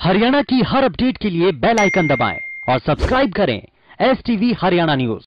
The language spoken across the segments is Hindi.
हरियाणा की हर अपडेट के लिए बेल आइकन दबाएं और सब्सक्राइब करें STV हरियाणा न्यूज।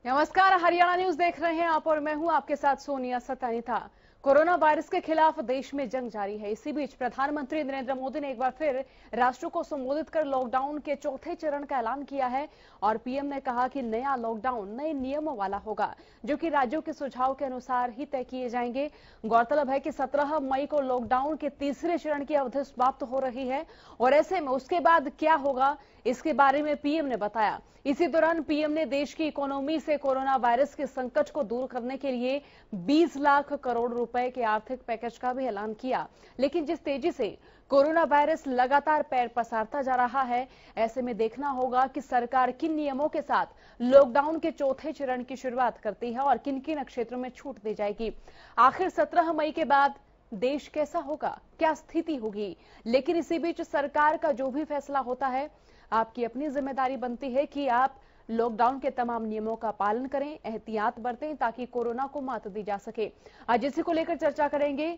नमस्कार, हरियाणा न्यूज देख रहे हैं आप और मैं हूं आपके साथ सोनिया सतानीथा। कोरोना वायरस के खिलाफ देश में जंग जारी है। इसी बीच प्रधानमंत्री नरेंद्र मोदी ने एक बार फिर राष्ट्र को संबोधित कर लॉकडाउन के चौथे चरण का ऐलान किया है और पीएम ने कहा कि नया लॉकडाउन नए नियमों वाला होगा, जो कि राज्यों के सुझाव के अनुसार ही तय किए जाएंगे। गौरतलब है कि 17 मई को लॉकडाउन के तीसरे चरण की अवधि समाप्त हो रही है और ऐसे में उसके बाद क्या होगा, इसके बारे में पीएम ने बताया। इसी दौरान पीएम ने देश की इकोनॉमी से कोरोना वायरस के संकट को दूर करने के लिए 20 लाख करोड़ रुपए के आर्थिक पैकेज का भी ऐलान किया। लेकिन जिस तेजी से कोरोना वायरस लगातार पैर पसारता जा रहा है, ऐसे में देखना होगा कि सरकार किन नियमों के साथ लॉकडाउन के चौथे चरण की शुरुआत करती है और किन किन क्षेत्रों में छूट दी जाएगी। आखिर 17 मई के बाद देश कैसा होगा, क्या स्थिति होगी। लेकिन इसी बीच सरकार का जो भी फैसला होता है, आपकी अपनी जिम्मेदारी बनती है कि आप लॉकडाउन के तमाम नियमों का पालन करें, एहतियात बरतें ताकि कोरोना को मात दी जा सके। आज इसी को लेकर चर्चा करेंगे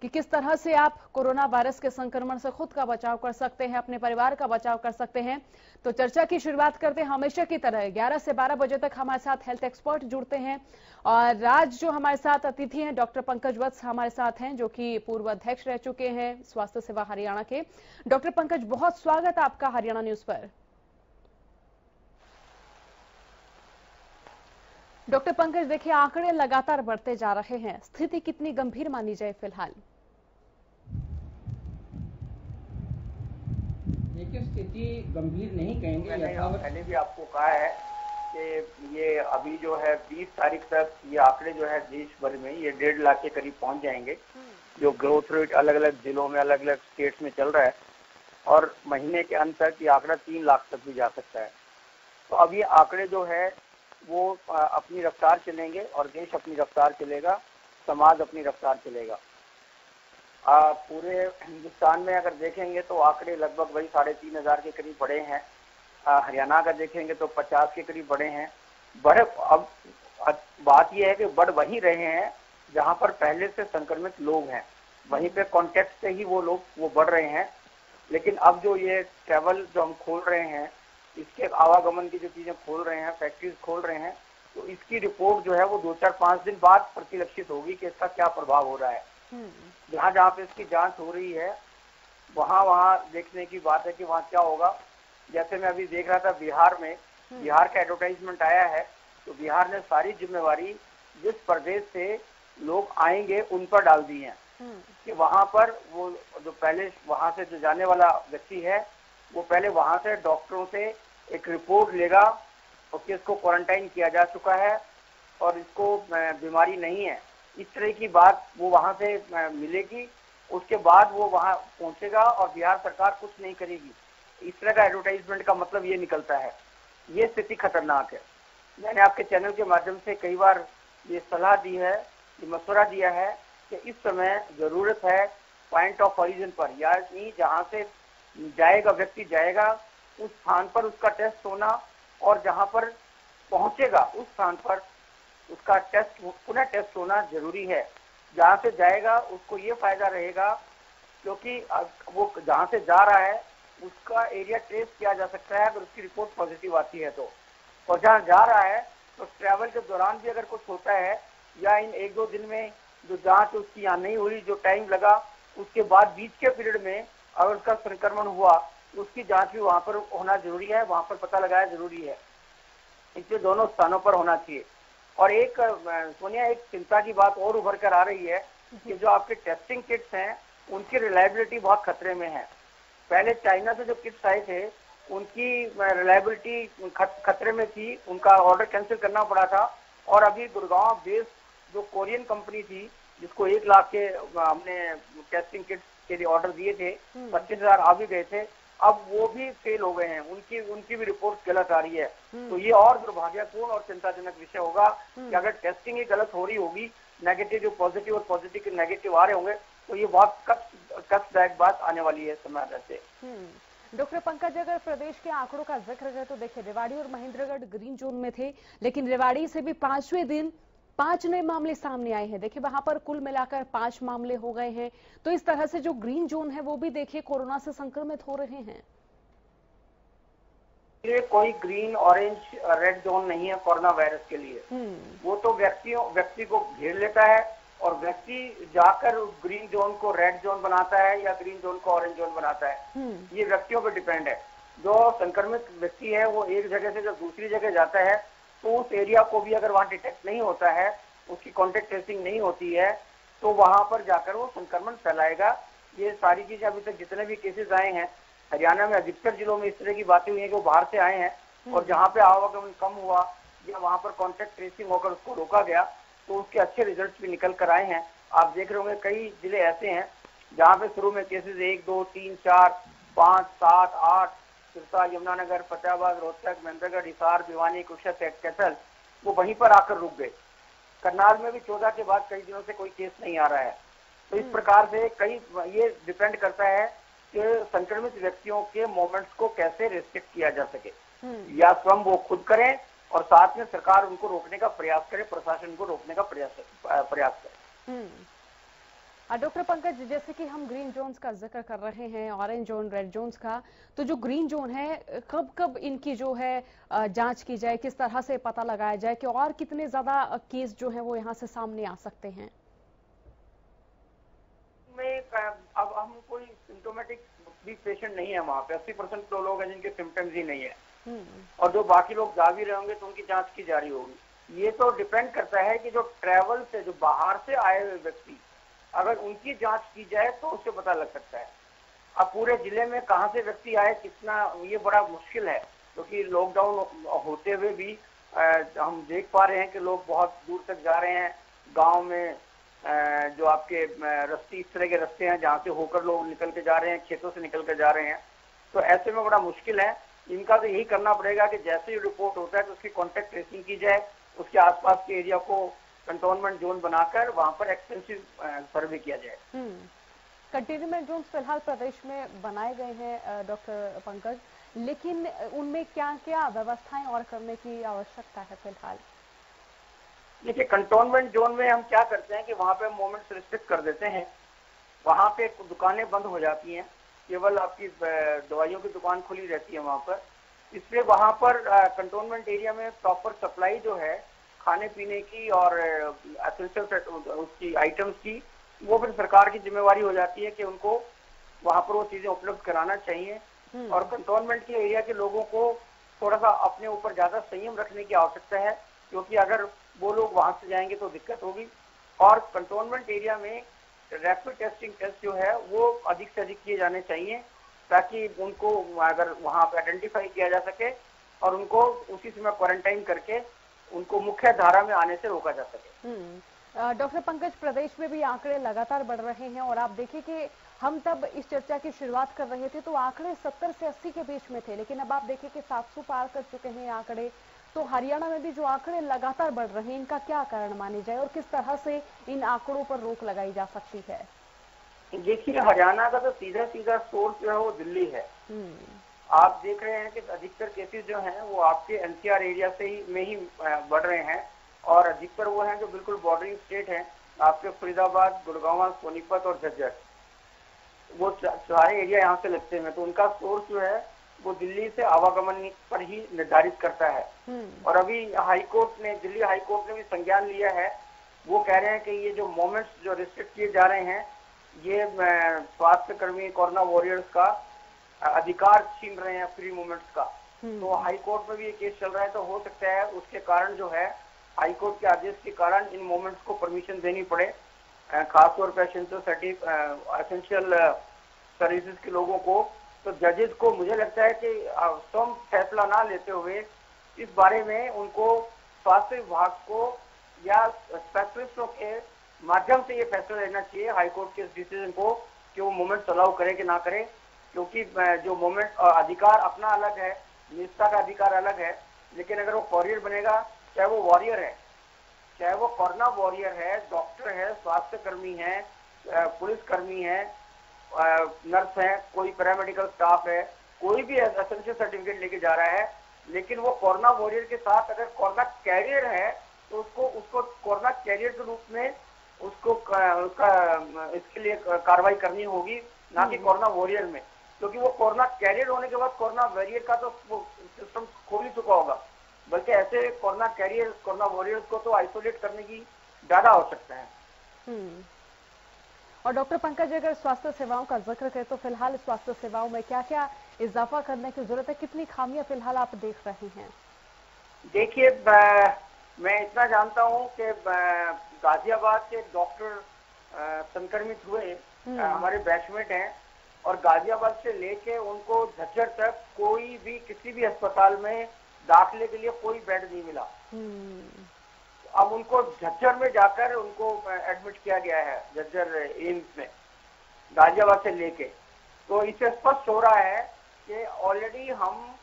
कि किस तरह से आप कोरोना वायरस के संक्रमण से खुद का बचाव कर सकते हैं, अपने परिवार का बचाव कर सकते हैं। तो चर्चा की शुरुआत करते हैं हमेशा की तरह 11 से 12 बजे तक हमारे साथ हेल्थ एक्सपर्ट जुड़ते हैं और आज जो हमारे साथ अतिथि हैं डॉक्टर पंकज वत्स हमारे साथ हैं, जो कि पूर्व अध्यक्ष रह चुके हैं स्वास्थ्य सेवा हरियाणा के। डॉक्टर पंकज, बहुत स्वागत आपका हरियाणा न्यूज पर। डॉक्टर पंकज, देखिए आंकड़े लगातार बढ़ते जा रहे हैं, स्थिति कितनी गंभीर मानी जाए फिलहाल? देखिए, स्थिति गंभीर नहीं कहेंगे। मैंने पहले भी आपको कहा है कि ये अभी जो है 20 तारीख तक ये आंकड़े जो है देश भर में ये 1.5 लाख के करीब पहुंच जाएंगे। जो ग्रोथ रेट अलग अलग जिलों में अलग अलग स्टेट्स में चल रहा है और महीने के अंत तक ये आंकड़ा 3 लाख तक भी जा सकता है। तो अब ये आंकड़े जो है वो अपनी रफ्तार चलेंगे और देश अपनी रफ्तार चलेगा, समाज अपनी रफ्तार चलेगा। पूरे हिंदुस्तान में अगर देखेंगे तो आंकड़े लगभग वही 3,500 के करीब बढ़े हैं। हरियाणा का देखेंगे तो 50 के करीब बढ़े हैं। अब बात यह है कि बढ़ वहीं रहे हैं जहां पर पहले से संक्रमित लोग हैं, वहीं पे कॉन्टेक्ट से ही वो बढ़ रहे हैं। लेकिन अब जो ये ट्रैवल जो हम खोल रहे हैं, इसके आवागमन की जो चीजें खोल रहे हैं, फैक्ट्रीज खोल रहे हैं, तो इसकी रिपोर्ट जो है वो 2-4-5 दिन बाद प्रतिलक्षित होगी कि इसका क्या प्रभाव हो रहा है। जहां जहां पे इसकी जांच हो रही है वहां देखने की बात है कि वहां क्या होगा। जैसे मैं अभी देख रहा था बिहार में, बिहार का एडवर्टाइजमेंट आया है, तो बिहार ने सारी जिम्मेवारी जिस प्रदेश से लोग आएंगे उन पर डाल दी है कि वहां पर वो जो पहले वहां से जो जाने वाला व्यक्ति है वो पहले वहां से डॉक्टरों से एक रिपोर्ट लेगा और कि इसको क्वारंटाइन किया जा चुका है और इसको बीमारी नहीं है, इस तरह की बात वो वहां से मिलेगी। उसके बाद वो वहां पहुंचेगा और बिहार सरकार कुछ नहीं करेगी। इस तरह का एडवर्टाइजमेंट का मतलब ये निकलता है। ये स्थिति खतरनाक है। मैंने आपके चैनल के माध्यम से कई बार ये सलाह दी है, ये मशवरा दिया है कि इस समय जरूरत है पॉइंट ऑफ ओरिजिन पर, यानी जहां से जाएगा व्यक्ति जाएगा उस स्थान पर उसका टेस्ट होना और जहां पर पहुंचेगा उस स्थान पर उसका पुनः टेस्ट होना जरूरी है। जहां से जाएगा उसको ये फायदा रहेगा क्योंकि वो जहां से जा रहा है उसका एरिया ट्रेस किया जा सकता है अगर उसकी रिपोर्ट पॉजिटिव आती है तो। और जहां जा रहा है तो ट्रैवल के दौरान भी अगर कुछ होता है या इन 1-2 दिन में जो जांच उसकी यहाँ नहीं हुई, जो टाइम लगा, उसके बाद बीच के पीरियड में अगर उसका संक्रमण हुआ उसकी जांच भी वहां पर होना जरूरी है, वहां पर पता लगाया जरूरी है। इसलिए दोनों स्थानों पर होना चाहिए। और एक सोनिया, एक चिंता की बात और उभर कर आ रही है कि जो आपके टेस्टिंग किट्स हैं उनकी रिलायबिलिटी बहुत खतरे में है। पहले चाइना से जो किट्स आए थे उनकी रिलायबिलिटी खतरे में थी, उनका ऑर्डर कैंसिल करना पड़ा था। और अभी गुड़गांव बेस्ड जो कोरियन कंपनी थी जिसको 1 लाख के हमने टेस्टिंग किट्स के लिए ऑर्डर दिए थे, 25,000 आ भी गए थे, अब वो भी फेल हो गए हैं, उनकी भी रिपोर्ट गलत आ रही है। तो ये और दुर्भाग्यपूर्ण और चिंताजनक विषय होगा कि अगर टेस्टिंग ही गलत हो रही होगी, नेगेटिव जो पॉजिटिव और पॉजिटिव के नेगेटिव आ रहे होंगे, तो ये बहुत कष्टदायक बात आने वाली है समय से। डॉक्टर पंकज, अगर प्रदेश के आंकड़ों का जिक्र करें तो देखिए रेवाड़ी और महेंद्रगढ़ ग्रीन जोन में थे, लेकिन रेवाड़ी से भी 5वें दिन 5 नए मामले सामने आए हैं। देखिए वहां पर कुल मिलाकर 5 मामले हो गए हैं। तो इस तरह से जो ग्रीन जोन है वो भी देखिए कोरोना से संक्रमित हो रहे हैं। ये कोई ग्रीन ऑरेंज रेड जोन नहीं है कोरोना वायरस के लिए। वो तो व्यक्ति को घेर लेता है और व्यक्ति जाकर उस ग्रीन जोन को रेड जोन बनाता है या ग्रीन जोन को ऑरेंज जोन बनाता है। ये व्यक्तियों पर डिपेंड है। जो संक्रमित व्यक्ति है वो एक जगह से जब दूसरी जगह जाता है तो उस एरिया को भी अगर वहां डिटेक्ट नहीं होता है, उसकी कॉन्टेक्ट ट्रेसिंग नहीं होती है, तो वहां पर जाकर वो संक्रमण फैलाएगा। ये सारी चीजें अभी तक जितने भी केसेस आए हैं हरियाणा में अधिकतर जिलों में इस तरह की बातें हुई है कि वो बाहर से आए हैं और जहां पे आवागमन कम हुआ या वहां पर कॉन्टेक्ट ट्रेसिंग होकर उसको रोका गया तो उसके अच्छे रिजल्ट्स भी निकल कर आए हैं। आप देख रहे होंगे कई जिले ऐसे हैं जहां पे शुरू में केसेस 1, 2, 3, 4, 5, 7, 8 सिरसा, यमुनानगर, फतेहाबाद, रोहतक, महेंद्रगढ़, हिसार, भिवानी, कुरुक्षेत्र, कैथल, वो वहीं पर आकर रुक गए। करनाल में भी 14 के बाद कई दिनों से कोई केस नहीं आ रहा है। तो इस प्रकार से कई ये डिपेंड करता है कि संक्रमित व्यक्तियों के मूवमेंट्स को कैसे रिस्ट्रिक्ट किया जा सके, या स्वयं वो खुद करें और साथ में सरकार उनको रोकने का प्रयास करे, प्रशासन को रोकने का प्रयास करे। डॉक्टर पंकज, जैसे कि हम ग्रीन जोन्स का जिक्र कर रहे हैं, ऑरेंज जोन, रेड जोन्स का, तो जो ग्रीन जोन है कब कब इनकी जो है जांच की जाए, किस तरह से पता लगाया जाए कि और कितने ज्यादा केस जो है वो यहाँ से सामने आ सकते हैं? अब हम कोई सिम्टोमेटिक भी पेशेंट नहीं है वहाँ पे। 80% तो लोग हैं जिनके सिम्टम्स ही नहीं है और जो बाकी लोग जा भी रहे होंगे तो उनकी जांच की जा रही होगी। ये तो डिपेंड करता है कि जो ट्रैवल से, जो बाहर से आए हुए व्यक्ति, अगर उनकी जांच की जाए तो उससे पता लग सकता है। अब पूरे जिले में कहाँ से व्यक्ति आए कितना, ये बड़ा मुश्किल है, क्योंकि लॉकडाउन होते हुए भी हम देख पा रहे हैं कि लोग बहुत दूर तक जा रहे हैं। गांव में जो आपके रास्ते, इस तरह के रास्ते हैं जहाँ से होकर लोग निकल के जा रहे हैं, खेतों से निकल के जा रहे हैं। तो ऐसे में बड़ा मुश्किल है। इनका तो यही करना पड़ेगा कि जैसे ही रिपोर्ट होता है तो उसकी कॉन्टेक्ट ट्रेसिंग की जाए, उसके आसपास के एरिया को कंटोनमेंट जोन बनाकर वहां पर एक्सटेंसिव सर्वे किया जाए। कंटेनमेंट जोन फिलहाल प्रदेश में बनाए गए हैं डॉक्टर पंकज, लेकिन उनमें क्या क्या व्यवस्थाएं और करने की आवश्यकता है फिलहाल? देखिए, कंटोनमेंट जोन में हम क्या करते हैं कि वहां पे मूवमेंट्स रिस्ट्रिक्ट कर देते हैं। वहां पे दुकानें बंद हो जाती हैं, केवल आपकी दवाइयों की दुकान खुली रहती है वहां पर। इसलिए वहां पर कंटोनमेंट एरिया में प्रॉपर सप्लाई जो है खाने पीने की और एसेंशियल उसकी आइटम्स की, वो फिर सरकार की जिम्मेवारी हो जाती है कि उनको वहां पर वो चीजें उपलब्ध कराना चाहिए। और कंटोनमेंट के एरिया के लोगों को थोड़ा सा अपने ऊपर ज्यादा संयम रखने की आवश्यकता है, क्योंकि अगर वो लोग वहां से जाएंगे तो दिक्कत होगी। और कंटोनमेंट एरिया में रैपिड टेस्टिंग टेस्ट जो है वो अधिक से अधिक किए जाने चाहिए, ताकि उनको अगर वहां पर आइडेंटिफाई किया जा सके और उनको उसी समय क्वारंटाइन करके उनको मुख्य धारा में आने से रोका जा सके। डॉक्टर पंकज, प्रदेश में भी आंकड़े लगातार बढ़ रहे हैं और आप देखिए कि हम तब इस चर्चा की शुरुआत कर रहे थे तो आंकड़े 70 से 80 के बीच में थे, लेकिन अब आप देखिए कि 700 पार कर चुके हैं आंकड़े। तो हरियाणा में भी जो आंकड़े लगातार बढ़ रहे हैं, इनका क्या कारण मानी जाए और किस तरह से इन आंकड़ों पर रोक लगाई जा सकती है? देखिए, हरियाणा का तो सीधा सीधा सोर्स जो है वो दिल्ली है। आप देख रहे हैं कि अधिकतर केसेस जो हैं वो आपके एनसीआर एरिया से ही में ही बढ़ रहे हैं और अधिकतर वो हैं जो बिल्कुल बॉर्डरिंग स्टेट हैं, आपके फरीदाबाद, गुड़गांव, सोनीपत और झज्जर, वो सारे एरिया यहाँ से लगते हैं। तो उनका सोर्स जो है वो दिल्ली से आवागमन पर ही निर्धारित करता है। और अभी हाईकोर्ट ने, दिल्ली हाईकोर्ट ने भी संज्ञान लिया है। वो कह रहे हैं कि ये जो मोमेंट्स जो रिस्ट्रिक्ट किए जा रहे हैं, ये स्वास्थ्य कर्मी, कोरोना वॉरियर्स का अधिकार छीन रहे हैं, फ्री मूवमेंट्स का। तो हाईकोर्ट में भी ये केस चल रहा है। तो हो सकता है उसके कारण जो है, हाईकोर्ट के आदेश के कारण इन मूवमेंट्स को परमिशन देनी पड़े, खासतौर पर एसेंशियल सर्विसेज के लोगों को। तो जजेस को मुझे लगता है कि स्वयं फैसला ना लेते हुए इस बारे में उनको स्वास्थ्य विभाग को या स्पेशलिस्टों के माध्यम से ये फैसला लेना चाहिए, हाईकोर्ट के इस डिसीजन को, कि वो मूवमेंट अलाउ करे कि ना करे। क्योंकि जो मूवमेंट अधिकार अपना अलग है, निजता का अधिकार अलग है, लेकिन अगर वो कॉरियर बनेगा, चाहे वो वॉरियर है, चाहे वो कोरोना वॉरियर है, डॉक्टर है, स्वास्थ्य कर्मी है, पुलिस कर्मी है, नर्स है, कोई पैरामेडिकल स्टाफ है, कोई भी एसेंशियल सर्टिफिकेट लेके जा रहा है, लेकिन वो कोरोना वॉरियर के साथ अगर कोरोना कैरियर है तो उसको कोरोना कैरियर के रूप में उसको इसके लिए कार्रवाई करनी होगी, ना कि कोरोना वॉरियर में, क्योंकि वो कोरोना कैरियर होने के बाद कोरोना वॉरियर का तो वो सिस्टम खोल ही चुका होगा। बल्कि ऐसे कोरोना कैरियर, कोरोना वॉरियर्स को तो आइसोलेट करने की ज्यादा आवश्यकता है। और डॉक्टर पंकज, अगर स्वास्थ्य सेवाओं का जिक्र करें तो फिलहाल स्वास्थ्य सेवाओं में क्या क्या इजाफा करने की जरूरत है, कितनी खामियां फिलहाल आप देख रहे हैं? देखिए, मैं इतना जानता हूं कि गाजियाबाद के डॉक्टर संक्रमित हुए, हमारे बैचमेट हैं, और गाजियाबाद से लेके उनको झज्जर तक कोई भी किसी भी अस्पताल में दाखिले के लिए कोई बेड नहीं मिला। अब उनको झज्जर में जाकर उनको एडमिट किया गया है, झज्जर एम्स में, गाजियाबाद से लेके। तो इससे स्पष्ट हो रहा है कि ऑलरेडी हम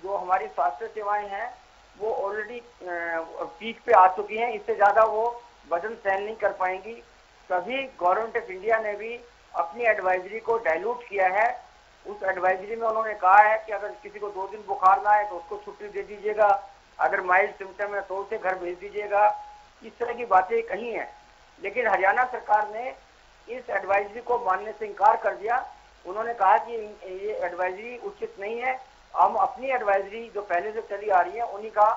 जो हमारी स्वास्थ्य सेवाएं हैं वो ऑलरेडी पीक पे आ चुकी हैं, इससे ज्यादा वो वजन सहन नहीं कर पाएंगी। तभी गवर्नमेंट ऑफ इंडिया ने भी अपनी एडवाइजरी को डाइल्यूट किया है। उस एडवाइजरी में उन्होंने कहा है कि अगर किसी को 2 दिन बुखार ना आए तो उसको छुट्टी दे दीजिएगा, अगर माइल्ड सिम्टम है तो उसे घर भेज दीजिएगा, इस तरह की बातें कही हैं। लेकिन हरियाणा सरकार ने इस एडवाइजरी को मानने से इनकार कर दिया। उन्होंने कहा कि ये एडवाइजरी उचित नहीं है, हम अपनी एडवाइजरी जो पहले से चली आ रही है उन्हीं का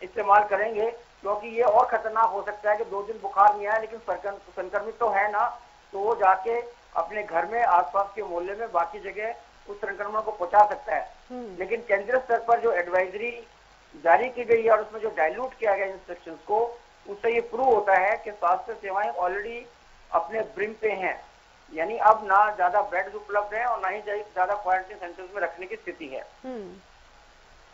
इस्तेमाल करेंगे, क्योंकि ये और खतरनाक हो सकता है कि 2 दिन बुखार नहीं आया लेकिन संक्रमित तो है ना, तो वो जाके अपने घर में, आसपास के मोहल्ले में, बाकी जगह उस संक्रमण को पहुंचा सकता है। लेकिन केंद्रीय स्तर पर जो एडवाइजरी जारी की गई है और उसमें जो डाइल्यूट किया गया इंस्ट्रक्शंस को, उससे ये प्रूव होता है कि स्वास्थ्य सेवाएं ऑलरेडी अपने ब्रिम पे हैं, यानी अब ना ज्यादा बेड्स उपलब्ध हैं और ना ही ज्यादा क्वारंटाइन सेंटर्स में रखने की स्थिति है।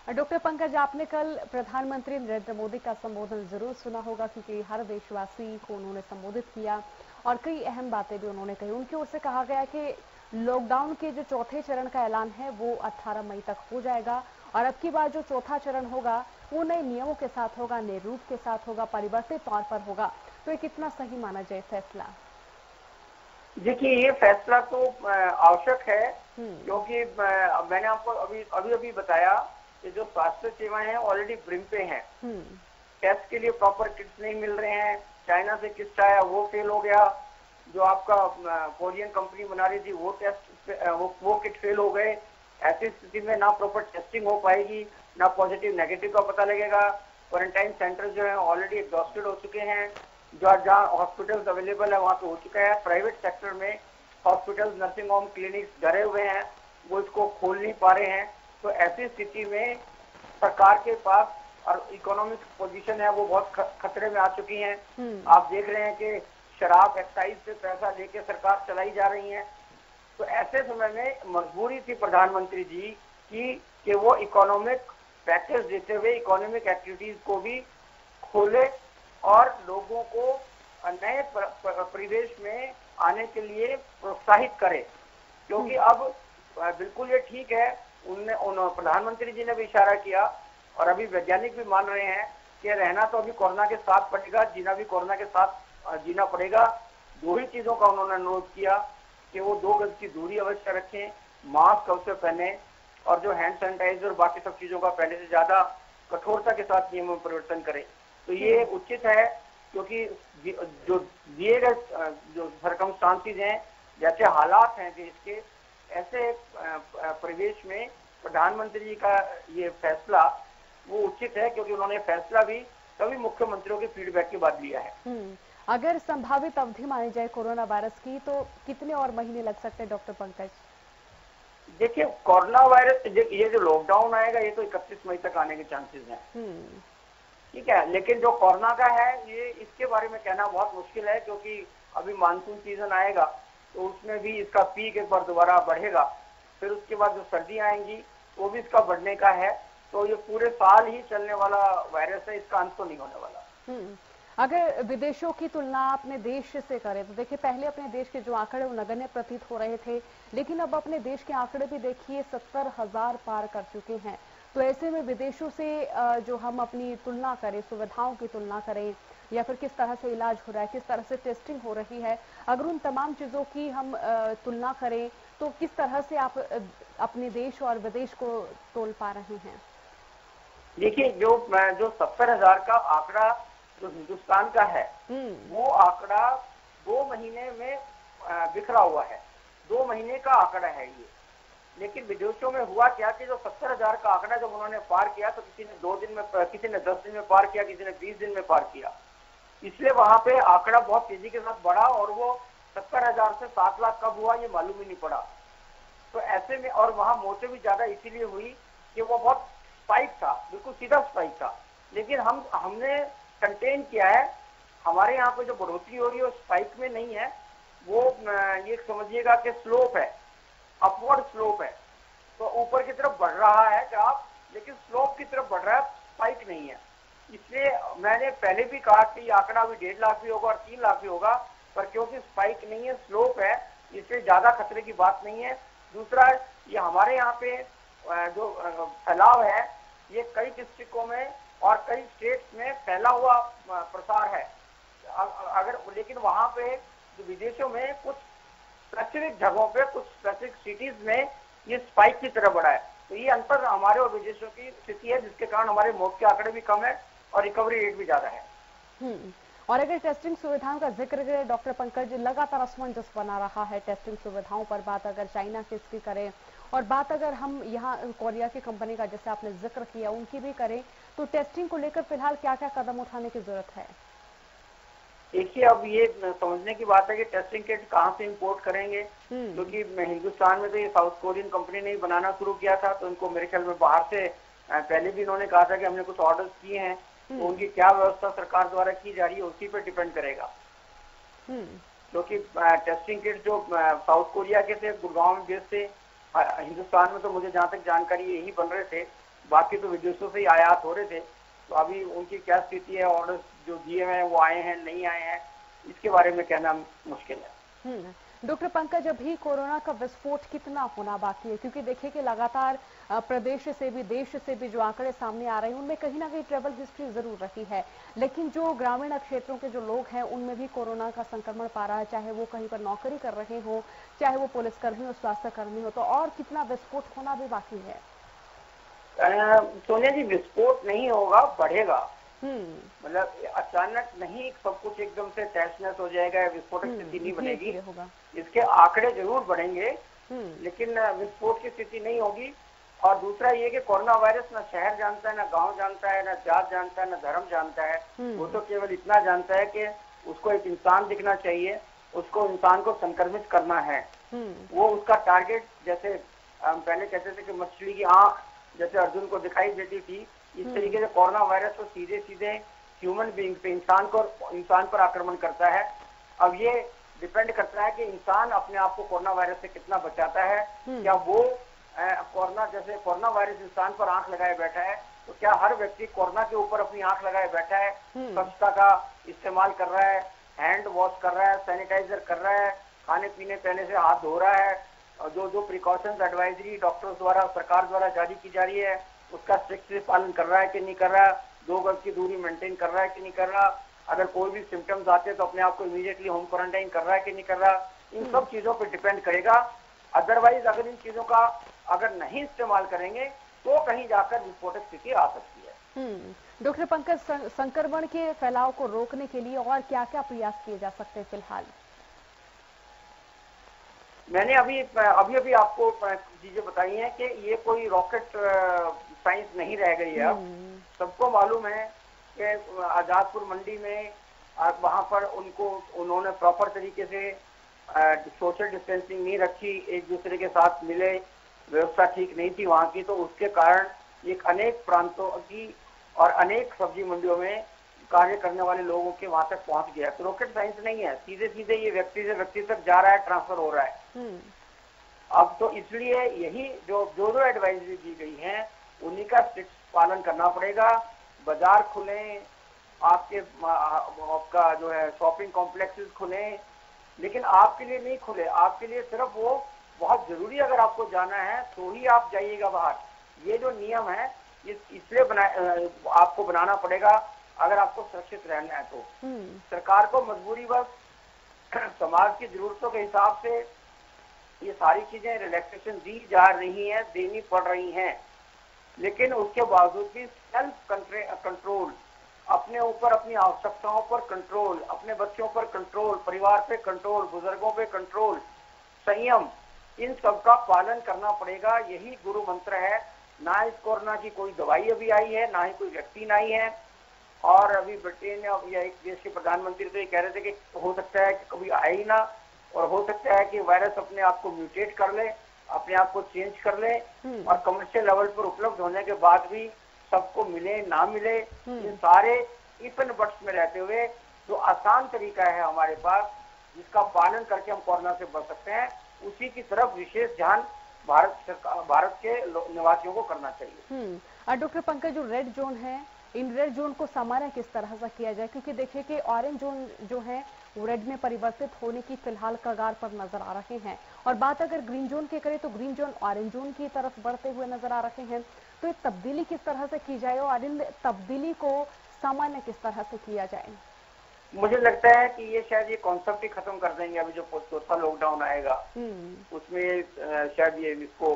डॉक्टर पंकज, आपने कल प्रधानमंत्री नरेंद्र मोदी का संबोधन जरूर सुना होगा, क्योंकि हर देशवासी को उन्होंने संबोधित किया और कई अहम बातें भी उन्होंने कही। उनकी ओर से कहा गया कि लॉकडाउन के जो चौथे चरण का ऐलान है वो 18 मई तक हो जाएगा, और अब की बार जो चौथा चरण होगा वो नए नियमों के साथ होगा, नए रूप के साथ होगा, परिवर्तित तौर पर होगा। तो ये कितना सही माना जाए फैसला? देखिए, ये फैसला तो आवश्यक है, क्योंकि मैंने आपको अभी बताया कि जो स्वास्थ्य सेवाएं हैं ऑलरेडी ब्रिम पे हैं। टेस्ट के लिए प्रॉपर किट्स नहीं मिल रहे हैं, चाइना से किट्स आया वो फेल हो गया, जो आपका कोरियन कंपनी बना रही थी वो किट फेल हो गए। ऐसी स्थिति में ना प्रॉपर टेस्टिंग हो पाएगी, ना पॉजिटिव नेगेटिव का पता लगेगा। क्वारंटाइन सेंटर जो है ऑलरेडी एग्जॉस्टेड हो चुके हैं, जहाँ हॉस्पिटल्स अवेलेबल है वहां पे हो चुका है। प्राइवेट सेक्टर में हॉस्पिटल्स, नर्सिंग होम, क्लिनिक्स डरे हुए हैं, वो इसको खोल नहीं पा रहे हैं। तो ऐसी स्थिति में सरकार के पास और इकोनॉमिक पोजीशन है वो बहुत खतरे में आ चुकी है। आप देख रहे हैं कि शराब एक्साइज से पैसा लेके सरकार चलाई जा रही है। तो ऐसे समय में मजबूरी थी प्रधानमंत्री जी की कि वो इकोनॉमिक पैकेज देते हुए इकोनॉमिक एक्टिविटीज को भी खोले और लोगों को नए परिवेश में आने के लिए प्रोत्साहित करे। क्योंकि अब बिल्कुल ये ठीक है, प्रधानमंत्री जी ने भी इशारा किया और अभी वैज्ञानिक भी मान रहे हैं कि रहना तो अभी कोरोना के साथ पड़ेगा, जीना भी कोरोना के साथ जीना पड़ेगा। 2 ही चीजों का उन्होंने अनुरोध किया कि वो 2 गज की दूरी अवश्य रखें, मास्क अवश्य पहने, और जो हैंड सैनिटाइजर बाकी सब चीजों का पहले से ज्यादा कठोरता के साथ नियम में परिवर्तन करें। तो ये उचित है, क्योंकि जो दिए गए जो सर्कमस्टांसेस हैं, जैसे हालात हैं देश के, ऐसे परिवेश में प्रधानमंत्री जी का ये फैसला वो उचित है, क्योंकि उन्होंने फैसला भी सभी मुख्यमंत्रियों के फीडबैक के बाद लिया है। अगर संभावित अवधि मानी जाए कोरोना वायरस की तो कितने और महीने लग सकते हैं डॉक्टर पंकज? देखिए, कोरोना वायरस ये जो लॉकडाउन आएगा ये तो 31 मई तक आने के चांसेस हैं, ठीक है। लेकिन जो कोरोना का है ये इसके बारे में कहना बहुत मुश्किल है, क्योंकि अभी मानसून सीजन आएगा तो उसमें भी इसका पीक एक बार दोबारा बढ़ेगा, फिर उसके बाद जो सर्दियां आएंगी वो भी इसका बढ़ने का है। तो ये पूरे साल ही चलने वाला वायरस है, इसका अंत तो नहीं होने वाला। अगर विदेशों की तुलना अपने देश से करें तो देखिए, पहले अपने देश के जो आंकड़े वो नगण्य प्रतीत हो रहे थे, लेकिन अब अपने देश के आंकड़े भी देखिए 70,000 पार कर चुके हैं। तो ऐसे में विदेशों से जो हम अपनी तुलना करें, सुविधाओं की तुलना करें, या फिर किस तरह से इलाज हो रहा है, किस तरह से टेस्टिंग हो रही है, अगर उन तमाम चीजों की हम तुलना करें तो किस तरह से आप अपने देश और विदेश को तोल पा रहे हैं? देखिए, जो 70,000 का आंकड़ा जो हिंदुस्तान का है, वो आंकड़ा 2 महीने में बिखरा हुआ है। 2 महीने का आंकड़ा है ये। लेकिन विदेशों में हुआ क्या कि जो 70,000 का आंकड़ा जब उन्होंने पार किया तो किसी ने 2 दिन में, किसी ने 10 दिन में पार किया, किसी ने 20 दिन में पार किया। इसलिए वहां पे आंकड़ा बहुत तेजी के साथ बढ़ा और वो 70,000 से 7 लाख कब हुआ ये मालूम ही नहीं पड़ा। तो ऐसे में, और वहां मौतें भी ज्यादा इसीलिए हुई कि वो बहुत स्पाइक था, बिल्कुल सीधा स्पाइक था। लेकिन हमने कंटेन किया है। हमारे यहाँ पे जो बढ़ोतरी हो रही है वो स्पाइक में नहीं है, वो ये समझिएगा कि स्लोप है, अपवर्ड स्लोप है। तो ऊपर की तरफ बढ़ रहा है ग्राफ, लेकिन स्लोप की तरफ बढ़ रहा है, स्पाइक नहीं है। इसलिए मैंने पहले भी कहा कि आंकड़ा अभी 1.5 लाख भी होगा और 3 लाख भी होगा, पर क्योंकि स्पाइक नहीं है, स्लोप है, इसलिए ज्यादा खतरे की बात नहीं है। दूसरा, ये हमारे यहाँ पे जो फैलाव है ये कई डिस्ट्रिक्टों में और कई स्टेट्स में फैला हुआ प्रसार है। अगर लेकिन वहां पे विदेशों में कुछ स्पेसिफिक जगहों पे, कुछ स्पेसिफिक सिटीज में ये स्पाइक की तरह बढ़ा है। तो ये अंतर हमारे और विदेशों की स्थिति है, जिसके कारण हमारे मौत के आंकड़े भी कम है और रिकवरी रेट भी ज्यादा है। और अगर टेस्टिंग सुविधाओं का जिक्र करें, डॉक्टर पंकज, लगातार असमंजस बना रहा है टेस्टिंग सुविधाओं पर। बात अगर चाइना की इसकी करें और बात अगर हम यहाँ कोरिया की कंपनी का जैसे आपने जिक्र किया उनकी भी करें, तो टेस्टिंग को लेकर फिलहाल क्या क्या कदम उठाने की जरूरत है? देखिए, अब ये समझने की बात है कि टेस्टिंग किट कहाँ से इंपोर्ट करेंगे, क्योंकि हिंदुस्तान में तो ये साउथ कोरियन कंपनी ने बनाना शुरू किया था, तो इनको मेरे ख्याल में बाहर से पहले भी इन्होंने कहा था कि हमने कुछ ऑर्डर्स किए हैं, तो उनकी क्या व्यवस्था सरकार द्वारा की जा रही है उसी पर डिपेंड करेगा। क्योंकि टेस्टिंग किट जो साउथ कोरिया के थे, गुड़गांव में बेस थे, हिंदुस्तान में तो मुझे जहाँ तक जानकारी यही बन रहे थे, बाकी तो विदेशों से ही आयात हो रहे थे। तो अभी उनकी क्या स्थिति है, ऑर्डर जो दिए हुए हैं वो आए हैं नहीं आए हैं, इसके बारे में कहना मुश्किल है। डॉक्टर पंकज, अभी कोरोना का विस्फोट कितना होना बाकी है? क्योंकि देखिए कि लगातार प्रदेश से भी, देश से भी जो आंकड़े सामने आ रहे हैं उनमें कहीं ना कहीं ट्रेवल हिस्ट्री जरूर रही है, लेकिन जो ग्रामीण क्षेत्रों के जो लोग हैं उनमें भी कोरोना का संक्रमण पा रहा है, चाहे वो कहीं पर नौकरी कर रहे हो, चाहे वो पुलिसकर्मी हो, स्वास्थ्य कर्मी हो। तो और कितना विस्फोट होना भी बाकी है? सोनिया जी, विस्फोट नहीं होगा, बढ़ेगा। मतलब अचानक नहीं सब कुछ एकदम से तहस-नहस हो जाएगा, विस्फोटक स्थिति नहीं बनेगी। इसके आंकड़े जरूर बढ़ेंगे, लेकिन विस्फोट की स्थिति नहीं होगी। और दूसरा ये कि कोरोना वायरस ना शहर जानता है, ना गांव जानता है, ना जात जानता है, ना धर्म जानता है। वो तो केवल इतना जानता है कि उसको एक इंसान दिखना चाहिए, उसको इंसान को संक्रमित करना है। वो उसका टारगेट, जैसे पहले कहते थे कि मछली की आंख जैसे अर्जुन को दिखाई देती थी, इस तरीके से कोरोना वायरस तो सीधे सीधे ह्यूमन बीइंग पे, इंसान पर आक्रमण करता है। अब ये डिपेंड करता है कि इंसान अपने आप को कोरोना वायरस से कितना बचाता है। क्या वो जैसे कोरोना वायरस इंसान पर आंख लगाए बैठा है, तो क्या हर व्यक्ति कोरोना के ऊपर अपनी आंख लगाए बैठा है, स्वच्छता का इस्तेमाल कर रहा है, हैंड वॉश कर रहा है, सैनिटाइजर कर रहा है, खाने पीने पहले से हाथ धो रहा है, और जो प्रिकॉशंस एडवाइजरी डॉक्टर्स द्वारा, सरकार द्वारा जारी की जा रही है उसका स्ट्रिक्टली पालन कर रहा है कि नहीं कर रहा, 2 गज की दूरी मेंटेन कर रहा है कि नहीं कर रहा, अगर कोई भी सिम्टम्स आते हैं तो अपने आप को इमीडिएटली होम क्वारंटाइन कर रहा है कि नहीं कर रहा। इन सब चीजों पर डिपेंड करेगा। अदरवाइज अगर इन चीजों का अगर नहीं इस्तेमाल करेंगे तो कहीं जाकर विस्फोटक स्थिति आ सकती है। डॉक्टर पंकज, संक्रमण के फैलाव को रोकने के लिए और क्या क्या प्रयास किए जा सकते हैं फिलहाल? मैंने अभी आपको चीजें बताई हैं कि ये कोई रॉकेट साइंस नहीं रह गई है। अब सबको मालूम है कि आजादपुर मंडी में वहां पर उन्होंने प्रॉपर तरीके से सोशल डिस्टेंसिंग नहीं रखी, एक दूसरे के साथ मिले, व्यवस्था ठीक नहीं थी वहां की, तो उसके कारण एक अनेक प्रांतों की और अनेक सब्जी मंडियों में कार्य करने वाले लोगों के वहां तक पहुंच गया। तो रॉकेट साइंस नहीं है, सीधे सीधे ये व्यक्ति से व्यक्ति तक जा रहा है, ट्रांसफर हो रहा है। अब तो इसलिए यही जो एडवाइजरी दी गई है उन्हीं का स्ट्रिक्ट पालन करना पड़ेगा। बाजार खुले, आपका जो है शॉपिंग कॉम्प्लेक्सेस खुले, लेकिन आपके लिए नहीं खुले, आपके लिए सिर्फ वो बहुत जरूरी अगर आपको जाना है तो ही आप जाइएगा बाहर। ये जो नियम है इसलिए आपको बनाना पड़ेगा अगर आपको सुरक्षित रहना है। तो सरकार को मजबूरी बस समाज की जरूरतों के हिसाब से ये सारी चीजें रिलैक्सेशन दी जा रही हैं, देनी पड़ रही हैं, लेकिन उसके बावजूद भी सेल्फ कंट्रोल, अपने ऊपर अपनी आवश्यकताओं पर कंट्रोल, अपने बच्चों पर कंट्रोल, परिवार पे कंट्रोल, बुजुर्गों पे कंट्रोल, संयम, इन सब का पालन करना पड़ेगा। यही गुरु मंत्र है। ना इस कोरोना की कोई दवाई अभी आई है, ना ही कोई वैक्सीन आई है। और अभी ब्रिटेन या एक देश के प्रधानमंत्री तो ये कह रहे थे कि हो सकता है कि कभी आए ही ना, और हो सकता है कि वायरस अपने आप को म्यूटेट कर ले, अपने आप को चेंज कर ले, और कमर्शियल लेवल पर उपलब्ध होने के बाद भी सबको मिले ना मिले। इन सारे इफ एंड बट्स में रहते हुए जो आसान तरीका है हमारे पास, जिसका पालन करके हम कोरोना से बच सकते हैं, उसी की तरफ विशेष ध्यान भारत के निवासियों को करना चाहिए। डॉक्टर पंकज, जो रेड जोन है, इन रेड जोन को सामान्य किस तरह से किया जाए, क्योंकि देखिए कि ऑरेंज जोन जो है वो रेड में परिवर्तित होने की फिलहाल कगार पर नजर आ रहे हैं, और बात अगर ग्रीन जोन की करें तो ग्रीन जोन ऑरेंज जोन की तरफ बढ़ते हुए नजर आ रहे हैं। तो ये तब्दीली किस तरह से की जाए और इन तब्दीली को सामान्य किस तरह से किया जाए? मुझे लगता है कि ये शायद ये कॉन्सेप्ट ही खत्म कर देंगे। अभी जो चौथा लॉकडाउन आएगा उसमें शायद ये इसको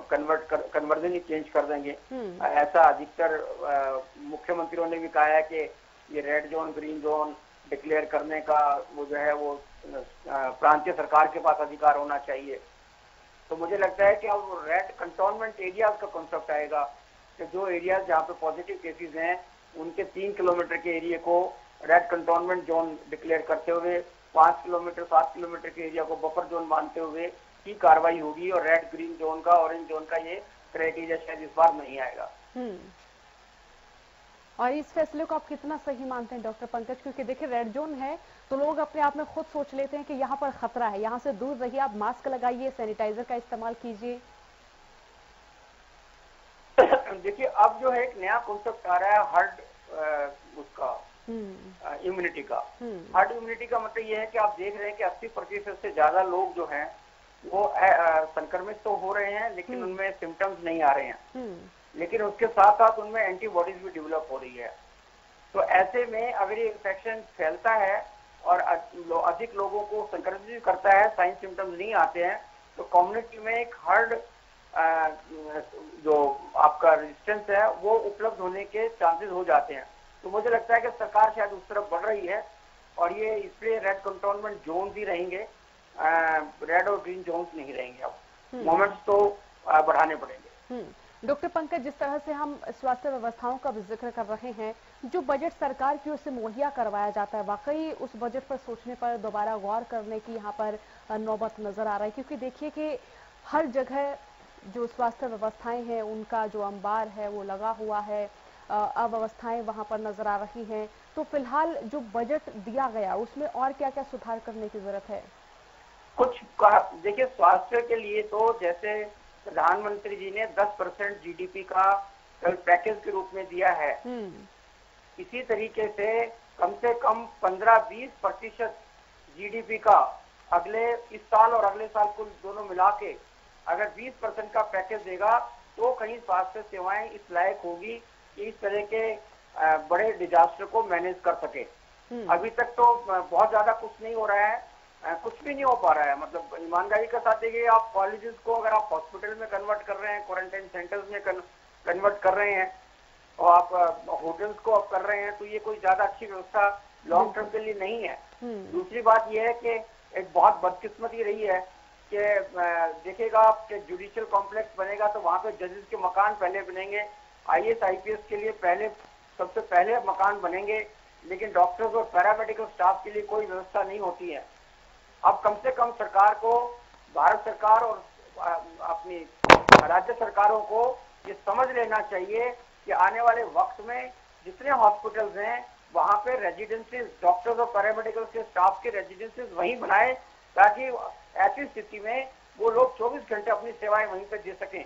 कन्वर्जन ही चेंज कर देंगे। ऐसा अधिकतर मुख्यमंत्रियों ने भी कहा है कि ये red zone green zone declare करने का वो जो है वो प्रांतीय सरकार के पास अधिकार होना चाहिए। तो मुझे लगता है कि अब रेड कंटोनमेंट एरियाज का कॉन्सेप्ट आएगा कि जो एरियाज जहाँ पे पॉजिटिव केसेस हैं उनके 3 किलोमीटर के एरिया को रेड कंटोनमेंट जोन डिक्लेयर करते हुए 5 किलोमीटर 7 किलोमीटर के एरिया को बफर जोन मानते हुए की कार्रवाई होगी, और रेड ग्रीन जोन का ऑरेंज जोन का ये क्राइटेरिया शायद इस बार नहीं आएगा। और इस फैसले को आप कितना सही मानते हैं डॉक्टर पंकज? क्योंकि देखिए रेड जोन है तो लोग अपने आप में खुद सोच लेते हैं कि यहाँ पर खतरा है, यहाँ से दूर रहिए, आप मास्क लगाइए, सैनिटाइजर का इस्तेमाल कीजिए। देखिए अब जो है एक नया कॉन्सेप्ट आ रहा है हर्ड उसका इम्यूनिटी का। हर्ड इम्यूनिटी का मतलब ये है कि आप देख रहे हैं कि 80% से ज्यादा लोग जो हैं वो संक्रमित तो हो रहे हैं, लेकिन उनमें सिम्टम्स नहीं आ रहे हैं, लेकिन उसके साथ साथ उनमें एंटीबॉडीज भी डेवलप हो रही है। तो ऐसे में अगर ये इन्फेक्शन फैलता है और अधिक लोगों को संक्रमित भी करता है, साइन सिम्टम्स नहीं आते हैं, तो कम्युनिटी में एक हर्ड जो आपका रेजिस्टेंस है वो उपलब्ध होने के चांसेस हो जाते हैं। तो मुझे लगता है कि सरकार शायद उस तरफ बढ़ रही है, और ये इसलिए रेड कंटोनमेंट जोन ही रहेंगे, रेड और ग्रीन जोन नहीं रहेंगे। अब मोमेंट्स तो बढ़ाने पड़ेंगे। डॉक्टर पंकज, जिस तरह से हम स्वास्थ्य व्यवस्थाओं का भी जिक्र कर रहे हैं, जो बजट सरकार की ओर से मुहैया करवाया जाता है, वाकई उस बजट पर सोचने पर दोबारा गौर करने की यहाँ पर नौबत नजर आ रहा है। क्योंकि देखिए कि हर जगह जो स्वास्थ्य व्यवस्थाएं हैं उनका जो अंबार है वो लगा हुआ है, अव्यवस्थाएं वहां पर नजर आ रही हैं। तो फिलहाल जो बजट दिया गया उसमें और क्या क्या सुधार करने की जरूरत है? कुछ देखिए, स्वास्थ्य के लिए तो जैसे प्रधानमंत्री जी ने 10% जीडीपी का पैकेज के रूप में दिया है, इसी तरीके से कम 15-20% जीडीपी का अगले इस साल और अगले साल कुल दोनों मिला के अगर 20% का पैकेज देगा तो कहीं स्वास्थ्य सेवाएं इस लायक होगी कि इस तरह के बड़े डिजास्टर को मैनेज कर सके। अभी तक तो बहुत ज्यादा कुछ नहीं हो रहा है, कुछ भी नहीं हो पा रहा है। मतलब ईमानदारी के साथ देखिए, आप कॉलेजेस को अगर आप हॉस्पिटल में कन्वर्ट कर रहे हैं, क्वारंटाइन सेंटर्स में कन्वर्ट कर रहे हैं, और आप होटल्स को आप कर रहे हैं, तो ये कोई ज्यादा अच्छी व्यवस्था लॉन्ग टर्म के लिए नहीं है। दूसरी बात यह है कि एक बहुत बदकिस्मती रही है कि देखिएगा आप कि जुडिशियल कॉम्प्लेक्स बनेगा तो वहां पे जजेस के मकान पहले बनेंगे, IAS IPS के लिए सबसे पहले मकान बनेंगे, लेकिन डॉक्टर्स और पैरामेडिकल स्टाफ के लिए कोई व्यवस्था नहीं होती है। अब कम से कम सरकार को, भारत सरकार और अपनी राज्य सरकारों को ये समझ लेना चाहिए कि आने वाले वक्त में जितने हॉस्पिटल्स हैं वहां पे रेजिडेंसीज, डॉक्टर्स और पैरामेडिकल के स्टाफ के रेजिडेंसीज वहीं बनाए, ताकि ऐसी स्थिति में वो लोग 24 घंटे अपनी सेवाएं वहीं पे दे सकें।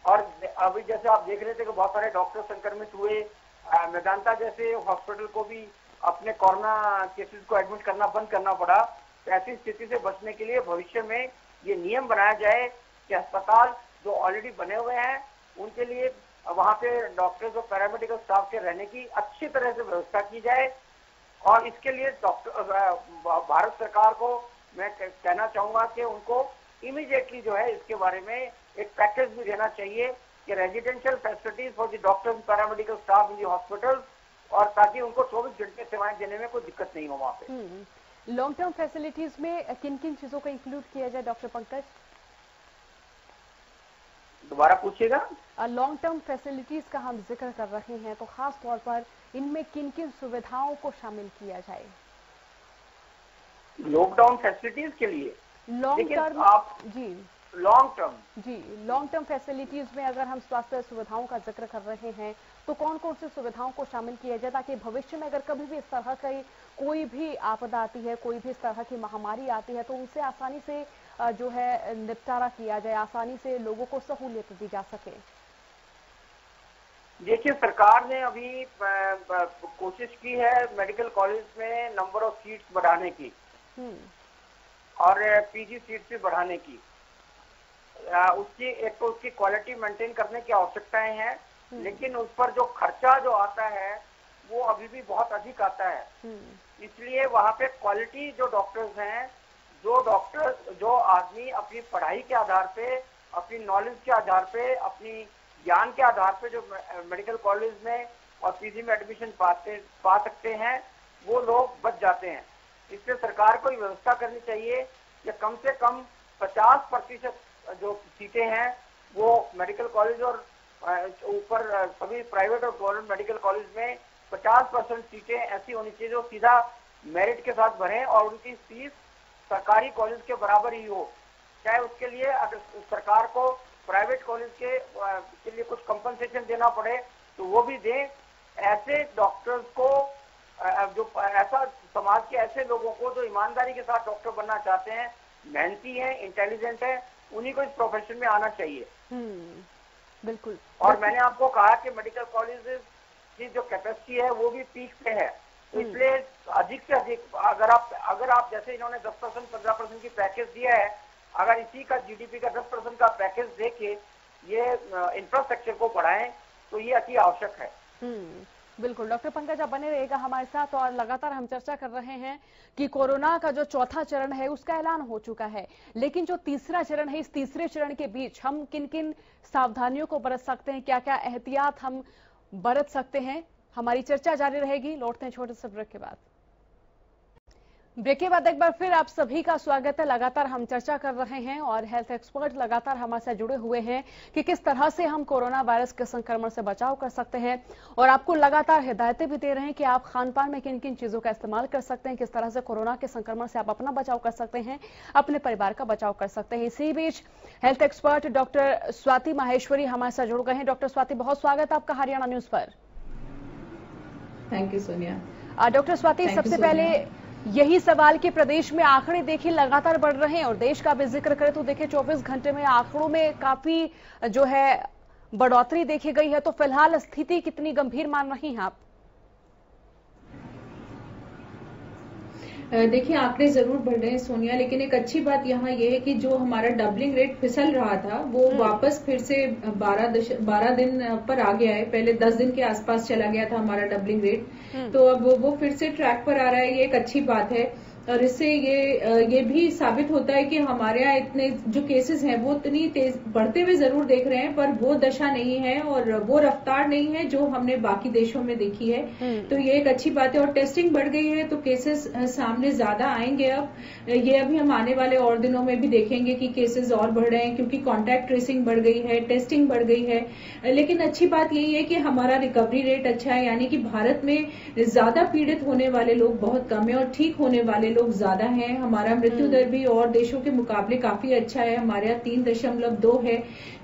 और अभी जैसे आप देख रहे थे कि बहुत सारे डॉक्टर संक्रमित हुए, मेदांता जैसे हॉस्पिटल को भी अपने कोरोना केसेस को एडमिट करना बंद करना पड़ा। तो ऐसी स्थिति से बचने के लिए भविष्य में ये नियम बनाया जाए कि अस्पताल जो ऑलरेडी बने हुए हैं उनके लिए वहां पे डॉक्टर्स और पैरामेडिकल स्टाफ के रहने की अच्छी तरह से व्यवस्था की जाए। और इसके लिए भारत सरकार को मैं कहना चाहूंगा कि उनको इमीडिएटली जो है इसके बारे में एक पैकेज भी देना चाहिए कि residential facilities for the doctors paramedical staff in the hospital, और ताकि उनको 24 घंटे सेवाएं देने में कोई दिक्कत नहीं हो वहाँ पे। लॉन्ग टर्म फैसिलिटीज में किन किन चीजों को इंक्लूड किया जाए डॉक्टर पंकज? दोबारा पूछिएगा। लॉन्ग टर्म फैसिलिटीज का हम जिक्र कर रहे हैं, तो खास तौर पर इनमें किन किन सुविधाओं को शामिल किया जाए? लॉकडाउन फैसिलिटीज के लिए लॉन्ग टर्म आप जी लॉन्ग टर्म फैसिलिटीज में अगर हम स्वास्थ्य सुविधाओं का जिक्र कर रहे हैं तो कौन कौन सी सुविधाओं को शामिल किया जाए, ताकि भविष्य में अगर कभी भी इस तरह की कोई भी आपदा आती है, कोई भी इस तरह की महामारी आती है, तो उनसे आसानी से जो है निपटारा किया जाए, आसानी से लोगों को सहूलियत दी जा सके। देखिए, सरकार ने अभी कोशिश की है मेडिकल कॉलेज में नंबर ऑफ सीट्स बढ़ाने की और पीजी सीट्स भी बढ़ाने की। उसकी एक तो उसकी क्वालिटी मेंटेन करने की आवश्यकताएं हैं, लेकिन उस पर जो खर्चा जो आता है वो अभी भी बहुत अधिक आता है। इसलिए वहाँ पे क्वालिटी जो डॉक्टर्स हैं, जो आदमी अपनी पढ़ाई के आधार पे, अपनी नॉलेज के आधार पे, अपनी ज्ञान के आधार पे जो मेडिकल कॉलेज में और पीजी में एडमिशन पा सकते हैं, वो लोग बच जाते हैं। इसलिए सरकार को व्यवस्था करनी चाहिए कि कम से कम 50% जो सीटें हैं वो मेडिकल कॉलेज और ऊपर सभी प्राइवेट और गवर्नमेंट मेडिकल कॉलेज में 50% सीटें ऐसी होनी चाहिए जो सीधा मेरिट के साथ भरें और उनकी फीस सरकारी कॉलेज के बराबर ही हो। चाहे उसके लिए अगर सरकार को प्राइवेट कॉलेज के लिए कुछ कंपनसेशन देना पड़े तो वो भी दें। ऐसे डॉक्टर्स को, जो ऐसा समाज के ऐसे लोगों को जो ईमानदारी के साथ डॉक्टर बनना चाहते हैं, मेहनती हैं, इंटेलिजेंट हैं, उन्हीं को इस प्रोफेशन में आना चाहिए। बिल्कुल। और मैंने आपको कहा कि मेडिकल कॉलेजेस की जो कैपेसिटी है वो भी पीक पे है, तो इसलिए अधिक से अधिक अगर आप जैसे इन्होंने 10% 15% की पैकेज दिया है, अगर इसी का जीडीपी का 10% का पैकेज देके ये इंफ्रास्ट्रक्चर को बढ़ाएं तो ये अति आवश्यक है। बिल्कुल। डॉक्टर पंकज, आप बने रहेगा हमारे साथ, और लगातार हम चर्चा कर रहे हैं कि कोरोना का जो चौथा चरण है उसका ऐलान हो चुका है, लेकिन जो तीसरा चरण है, इस तीसरे चरण के बीच हम किन किन सावधानियों को बरत सकते हैं, क्या क्या एहतियात हम बरत सकते हैं, हमारी चर्चा जारी रहेगी। लौटते हैं छोटे से ब्रेक के बाद। ब्रेक के बाद एक बार फिर आप सभी का स्वागत है। लगातार हम चर्चा कर रहे हैं और हेल्थ एक्सपर्ट लगातार हमारे साथ जुड़े हुए हैं कि किस तरह से हम कोरोना वायरस के संक्रमण से बचाव कर सकते हैं, और आपको लगातार हिदायतें भी दे रहे हैं कि आप खान पान में किन किन चीजों का इस्तेमाल कर सकते हैं, किस तरह से कोरोना के संक्रमण से आप अपना बचाव कर सकते हैं, अपने परिवार का बचाव कर सकते हैं। इसी बीच health expert doctor Swati Maheshwari हमारे साथ जुड़ गए हैं। डॉक्टर स्वाति, बहुत स्वागत है आपका हरियाणा न्यूज पर। Thank you Sonia. Doctor Swati, सबसे पहले यही सवाल कि प्रदेश में आंकड़े देखिए लगातार बढ़ रहे हैं, और देश का भी जिक्र करें तो देखिए 24 घंटे में आंकड़ों में काफी जो है बढ़ोतरी देखी गई है, तो फिलहाल स्थिति कितनी गंभीर मान रही हैं आप? देखिए, आंकड़े जरूर बढ़ रहे हैं सोनिया, लेकिन एक अच्छी बात यहाँ ये है कि जो हमारा डबलिंग रेट फिसल रहा था वो वापस फिर से 12 दिन पर आ गया है। पहले 10 दिन के आसपास चला गया था हमारा डबलिंग रेट, तो अब वो फिर से ट्रैक पर आ रहा है। ये एक अच्छी बात है, और इससे ये भी साबित होता है कि हमारे यहाँ इतने जो केसेस हैं वो इतनी तेज बढ़ते हुए जरूर देख रहे हैं, पर वो दशा नहीं है और वो रफ्तार नहीं है जो हमने बाकी देशों में देखी है। तो ये एक अच्छी बात है, और टेस्टिंग बढ़ गई है तो केसेस सामने ज्यादा आएंगे। अब ये अभी हम आने वाले और दिनों में भी देखेंगे कि केसेस और बढ़ रहे हैं, क्योंकि कॉन्टैक्ट ट्रेसिंग बढ़ गई है, टेस्टिंग बढ़ गई है। लेकिन अच्छी बात यही है कि हमारा रिकवरी रेट अच्छा है, यानी कि भारत में ज्यादा पीड़ित होने वाले लोग बहुत कम है और ठीक होने वाले लोग ज्यादा हैं। हमारा मृत्यु दर भी और देशों के मुकाबले काफी अच्छा है, हमारे यहाँ 3.2 है,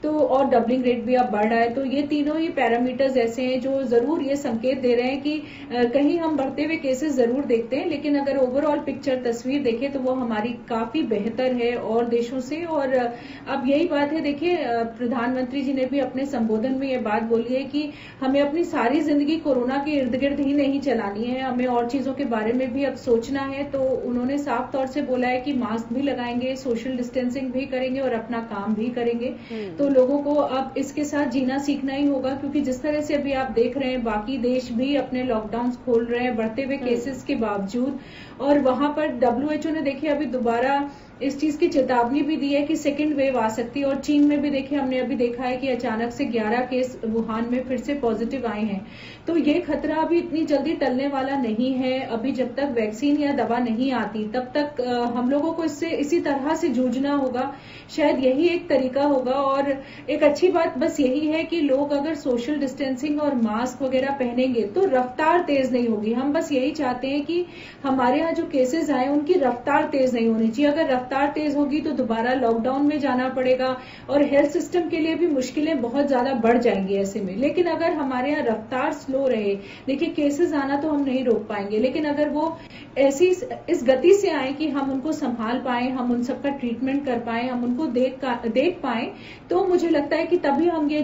तो और डबलिंग रेट भी अब बढ़ रहा है। तो ये तीनों ही पैरामीटर्स ऐसे हैं जो जरूर ये संकेत दे रहे हैं कि कहीं हम बढ़ते हुए केसेस जरूर देखते हैं, लेकिन अगर ओवरऑल पिक्चर तस्वीर देखें तो वो हमारी काफी बेहतर है और देशों से। और अब यही बात है, देखिए प्रधानमंत्री जी ने भी अपने संबोधन में ये बात बोली है कि हमें अपनी सारी जिंदगी कोरोना के इर्द गिर्द ही नहीं चलानी है, हमें और चीजों के बारे में भी अब सोचना है। तो उन्होंने साफ तौर से बोला है कि मास्क भी लगाएंगे, सोशल डिस्टेंसिंग भी करेंगे और अपना काम भी करेंगे। तो लोगों को अब इसके साथ जीना सीखना ही होगा, क्योंकि जिस तरह से अभी आप देख रहे हैं बाकी देश भी अपने लॉकडाउन खोल रहे हैं बढ़ते हुए केसेस के बावजूद, और वहां पर WHO ने देखिए अभी दोबारा इस चीज की चेतावनी भी दी है कि सेकेंड वेव आ सकती है। और चीन में भी देखिए, हमने अभी देखा है कि अचानक से 11 केस वुहान में फिर से पॉजिटिव आए हैं। तो ये खतरा अभी इतनी जल्दी टलने वाला नहीं है। अभी जब तक वैक्सीन या दवा नहीं आती तब तक हम लोगों को इससे इसी तरह से जूझना होगा। शायद यही एक तरीका होगा। और एक अच्छी बात बस यही है कि लोग अगर सोशल डिस्टेंसिंग और मास्क वगैरह पहनेंगे तो रफ्तार तेज नहीं होगी। हम बस यही चाहते हैं कि हमारे यहाँ जो केसेस आए उनकी रफ्तार तेज नहीं होनी चाहिए। अगर रफ्तार तेज होगी तो दोबारा लॉकडाउन में जाना पड़ेगा और हेल्थ सिस्टम के लिए भी मुश्किलें बहुत ज्यादा बढ़ जाएंगी ऐसे में। लेकिन अगर हमारे यहाँ रफ्तार स्लो रहे, देखिए केसेस आना तो हम नहीं रोक पाएंगे, लेकिन अगर वो ऐसी इस गति से आए कि हम उनको संभाल पाए, हम उन सबका ट्रीटमेंट कर पाए, हम उनको देख पाए, तो मुझे लगता है कि तभी हम ये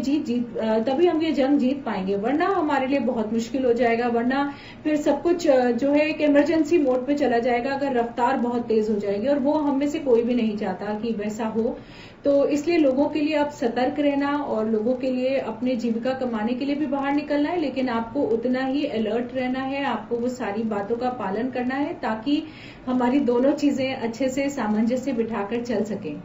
जंग जीत पाएंगे। वरना हमारे लिए बहुत मुश्किल हो जाएगा। वरना फिर सब कुछ जो है एक इमरजेंसी मोड पे चला जाएगा अगर रफ्तार बहुत तेज हो जाएगी, और वो हम में से कोई भी नहीं चाहता कि वैसा हो। तो इसलिए लोगों के लिए अब सतर्क रहना और लोगों के लिए अपने जीविका कमाने के लिए भी बाहर निकलना है, लेकिन आपको उतना ही अलर्ट रहना है। आपको वो सारी बातों का पालन करना है ताकि हमारी दोनों चीजें अच्छे से सामंजस्य बिठाकर चल सकें।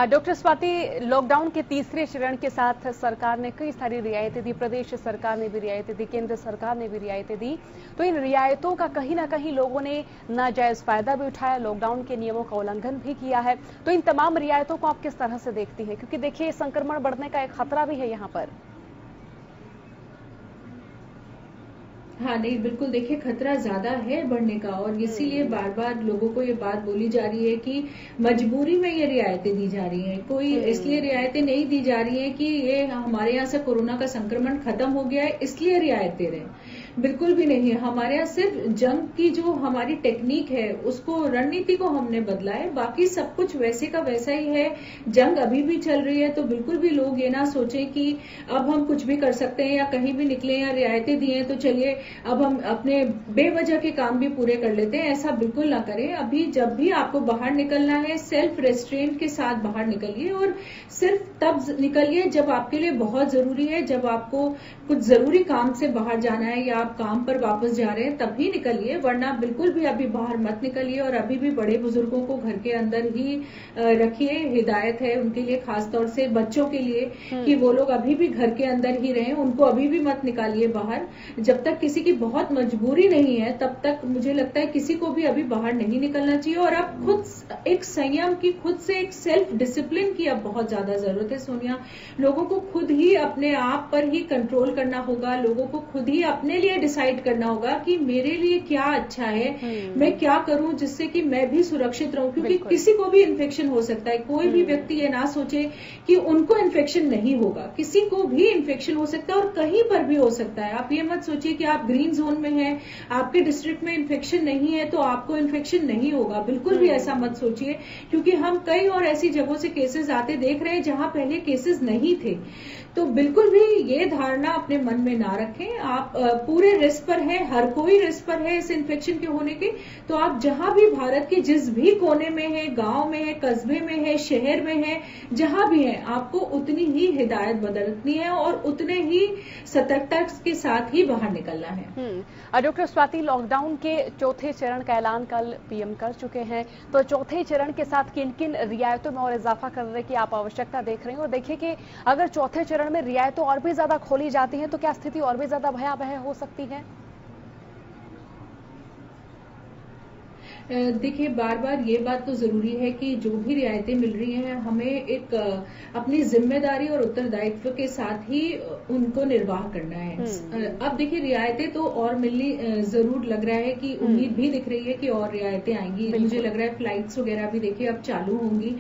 डॉक्टर स्वाति, लॉकडाउन के तीसरे चरण के साथ सरकार ने कई सारी रियायतें दी, प्रदेश सरकार ने भी रियायतें दी, केंद्र सरकार ने भी रियायतें दी। तो इन रियायतों का कहीं ना कहीं लोगों ने नाजायज फायदा भी उठाया, लॉकडाउन के नियमों का उल्लंघन भी किया है। तो इन तमाम रियायतों को आप किस तरह से देखती हैं? क्योंकि देखिए संक्रमण बढ़ने का एक खतरा भी है यहाँ पर। हाँ नहीं, बिल्कुल देखिए खतरा ज्यादा है बढ़ने का, और इसीलिए बार बार लोगों को ये बात बोली जा रही है कि मजबूरी में ये रियायतें दी जा रही हैं। कोई इसलिए रियायतें नहीं दी जा रही हैं कि ये हमारे यहाँ से कोरोना का संक्रमण खत्म हो गया है इसलिए रियायत दे रहे हैं। बिल्कुल भी नहीं है। हमारे यहाँ सिर्फ जंग की जो हमारी टेक्निक है उसको, रणनीति को हमने बदला है, बाकी सब कुछ वैसे का वैसा ही है। जंग अभी भी चल रही है, तो बिल्कुल भी लोग ये ना सोचें कि अब हम कुछ भी कर सकते हैं या कहीं भी निकले या रियायतें दी हैं तो चलिए अब हम अपने बेवजह के काम भी पूरे कर लेते हैं। ऐसा बिल्कुल ना करें। अभी जब भी आपको बाहर निकलना है सेल्फ रेस्ट्रेंट के साथ बाहर निकलिए, और सिर्फ तब निकलिए जब आपके लिए बहुत जरूरी है, जब आपको कुछ जरूरी काम से बाहर जाना है या आप काम पर वापस जा रहे हैं तभी निकलिए। वरना बिल्कुल भी अभी बाहर मत निकलिए। और अभी भी बड़े बुजुर्गों को घर के अंदर ही रखिए। हिदायत है उनके लिए, खासतौर से बच्चों के लिए, कि वो लोग अभी भी घर के अंदर ही रहें, उनको अभी भी मत निकालिए बाहर। जब तक किसी की बहुत मजबूरी नहीं है तब तक मुझे लगता है किसी को भी अभी बाहर नहीं निकलना चाहिए। और अब खुद एक संयम की, खुद से एक सेल्फ डिसिप्लिन की अब बहुत ज्यादा जरूरत है सोनिया। लोगों को खुद ही अपने आप पर ही कंट्रोल करना होगा। लोगों को खुद ही अपने लिए डिसाइड करना होगा कि मेरे लिए क्या अच्छा है, मैं क्या करूं जिससे कि मैं भी सुरक्षित रहूं। क्योंकि किसी को भी इन्फेक्शन हो सकता है। कोई भी व्यक्ति ये ना सोचे कि उनको इन्फेक्शन नहीं होगा, किसी को भी इन्फेक्शन हो सकता है और कहीं पर भी हो सकता है। आप ये मत सोचिए कि आप ग्रीन जोन में हैं, आपके डिस्ट्रिक्ट में इन्फेक्शन नहीं है तो आपको इन्फेक्शन नहीं होगा। बिल्कुल भी ऐसा मत सोचिए, क्योंकि हम कई और ऐसी जगहों से केसेस आते देख रहे हैं जहां पहले केसेस नहीं थे। तो बिल्कुल भी ये धारणा अपने मन में ना रखें। आप पूरे रिस्क पर है, हर कोई रिस्क पर है इस इन्फेक्शन के होने के। तो आप जहां भी भारत के जिस भी कोने में है, गांव में है, कस्बे में है, शहर में है, जहां भी है, आपको उतनी ही हिदायत बरतनी है और उतने ही सतर्कता के साथ ही बाहर निकलना है। डॉक्टर स्वाति, लॉकडाउन के चौथे चरण का ऐलान कल पीएम कर चुके हैं, तो चौथे चरण के साथ किन किन रियायतों में और इजाफा करने की आप आवश्यकता देख रहे हैं? और देखिए कि अगर चौथे चरण में रियायतें और भी ज्यादा खोली जाती हैं तो क्या स्थिति और भी ज्यादा भयावह हो सकती है? देखिए बार बार ये बात तो जरूरी है कि जो भी रियायतें मिल रही हैं हमें एक अपनी जिम्मेदारी और उत्तरदायित्व के साथ ही उनको निर्वाह करना है। अब देखिए रियायतें तो और मिलनी जरूर लग रहा है कि उम्मीद भी दिख रही है कि और रियायतें आएंगी। मुझे लग रहा है फ्लाइट्स वगैरह भी देखिए अब चालू होंगी।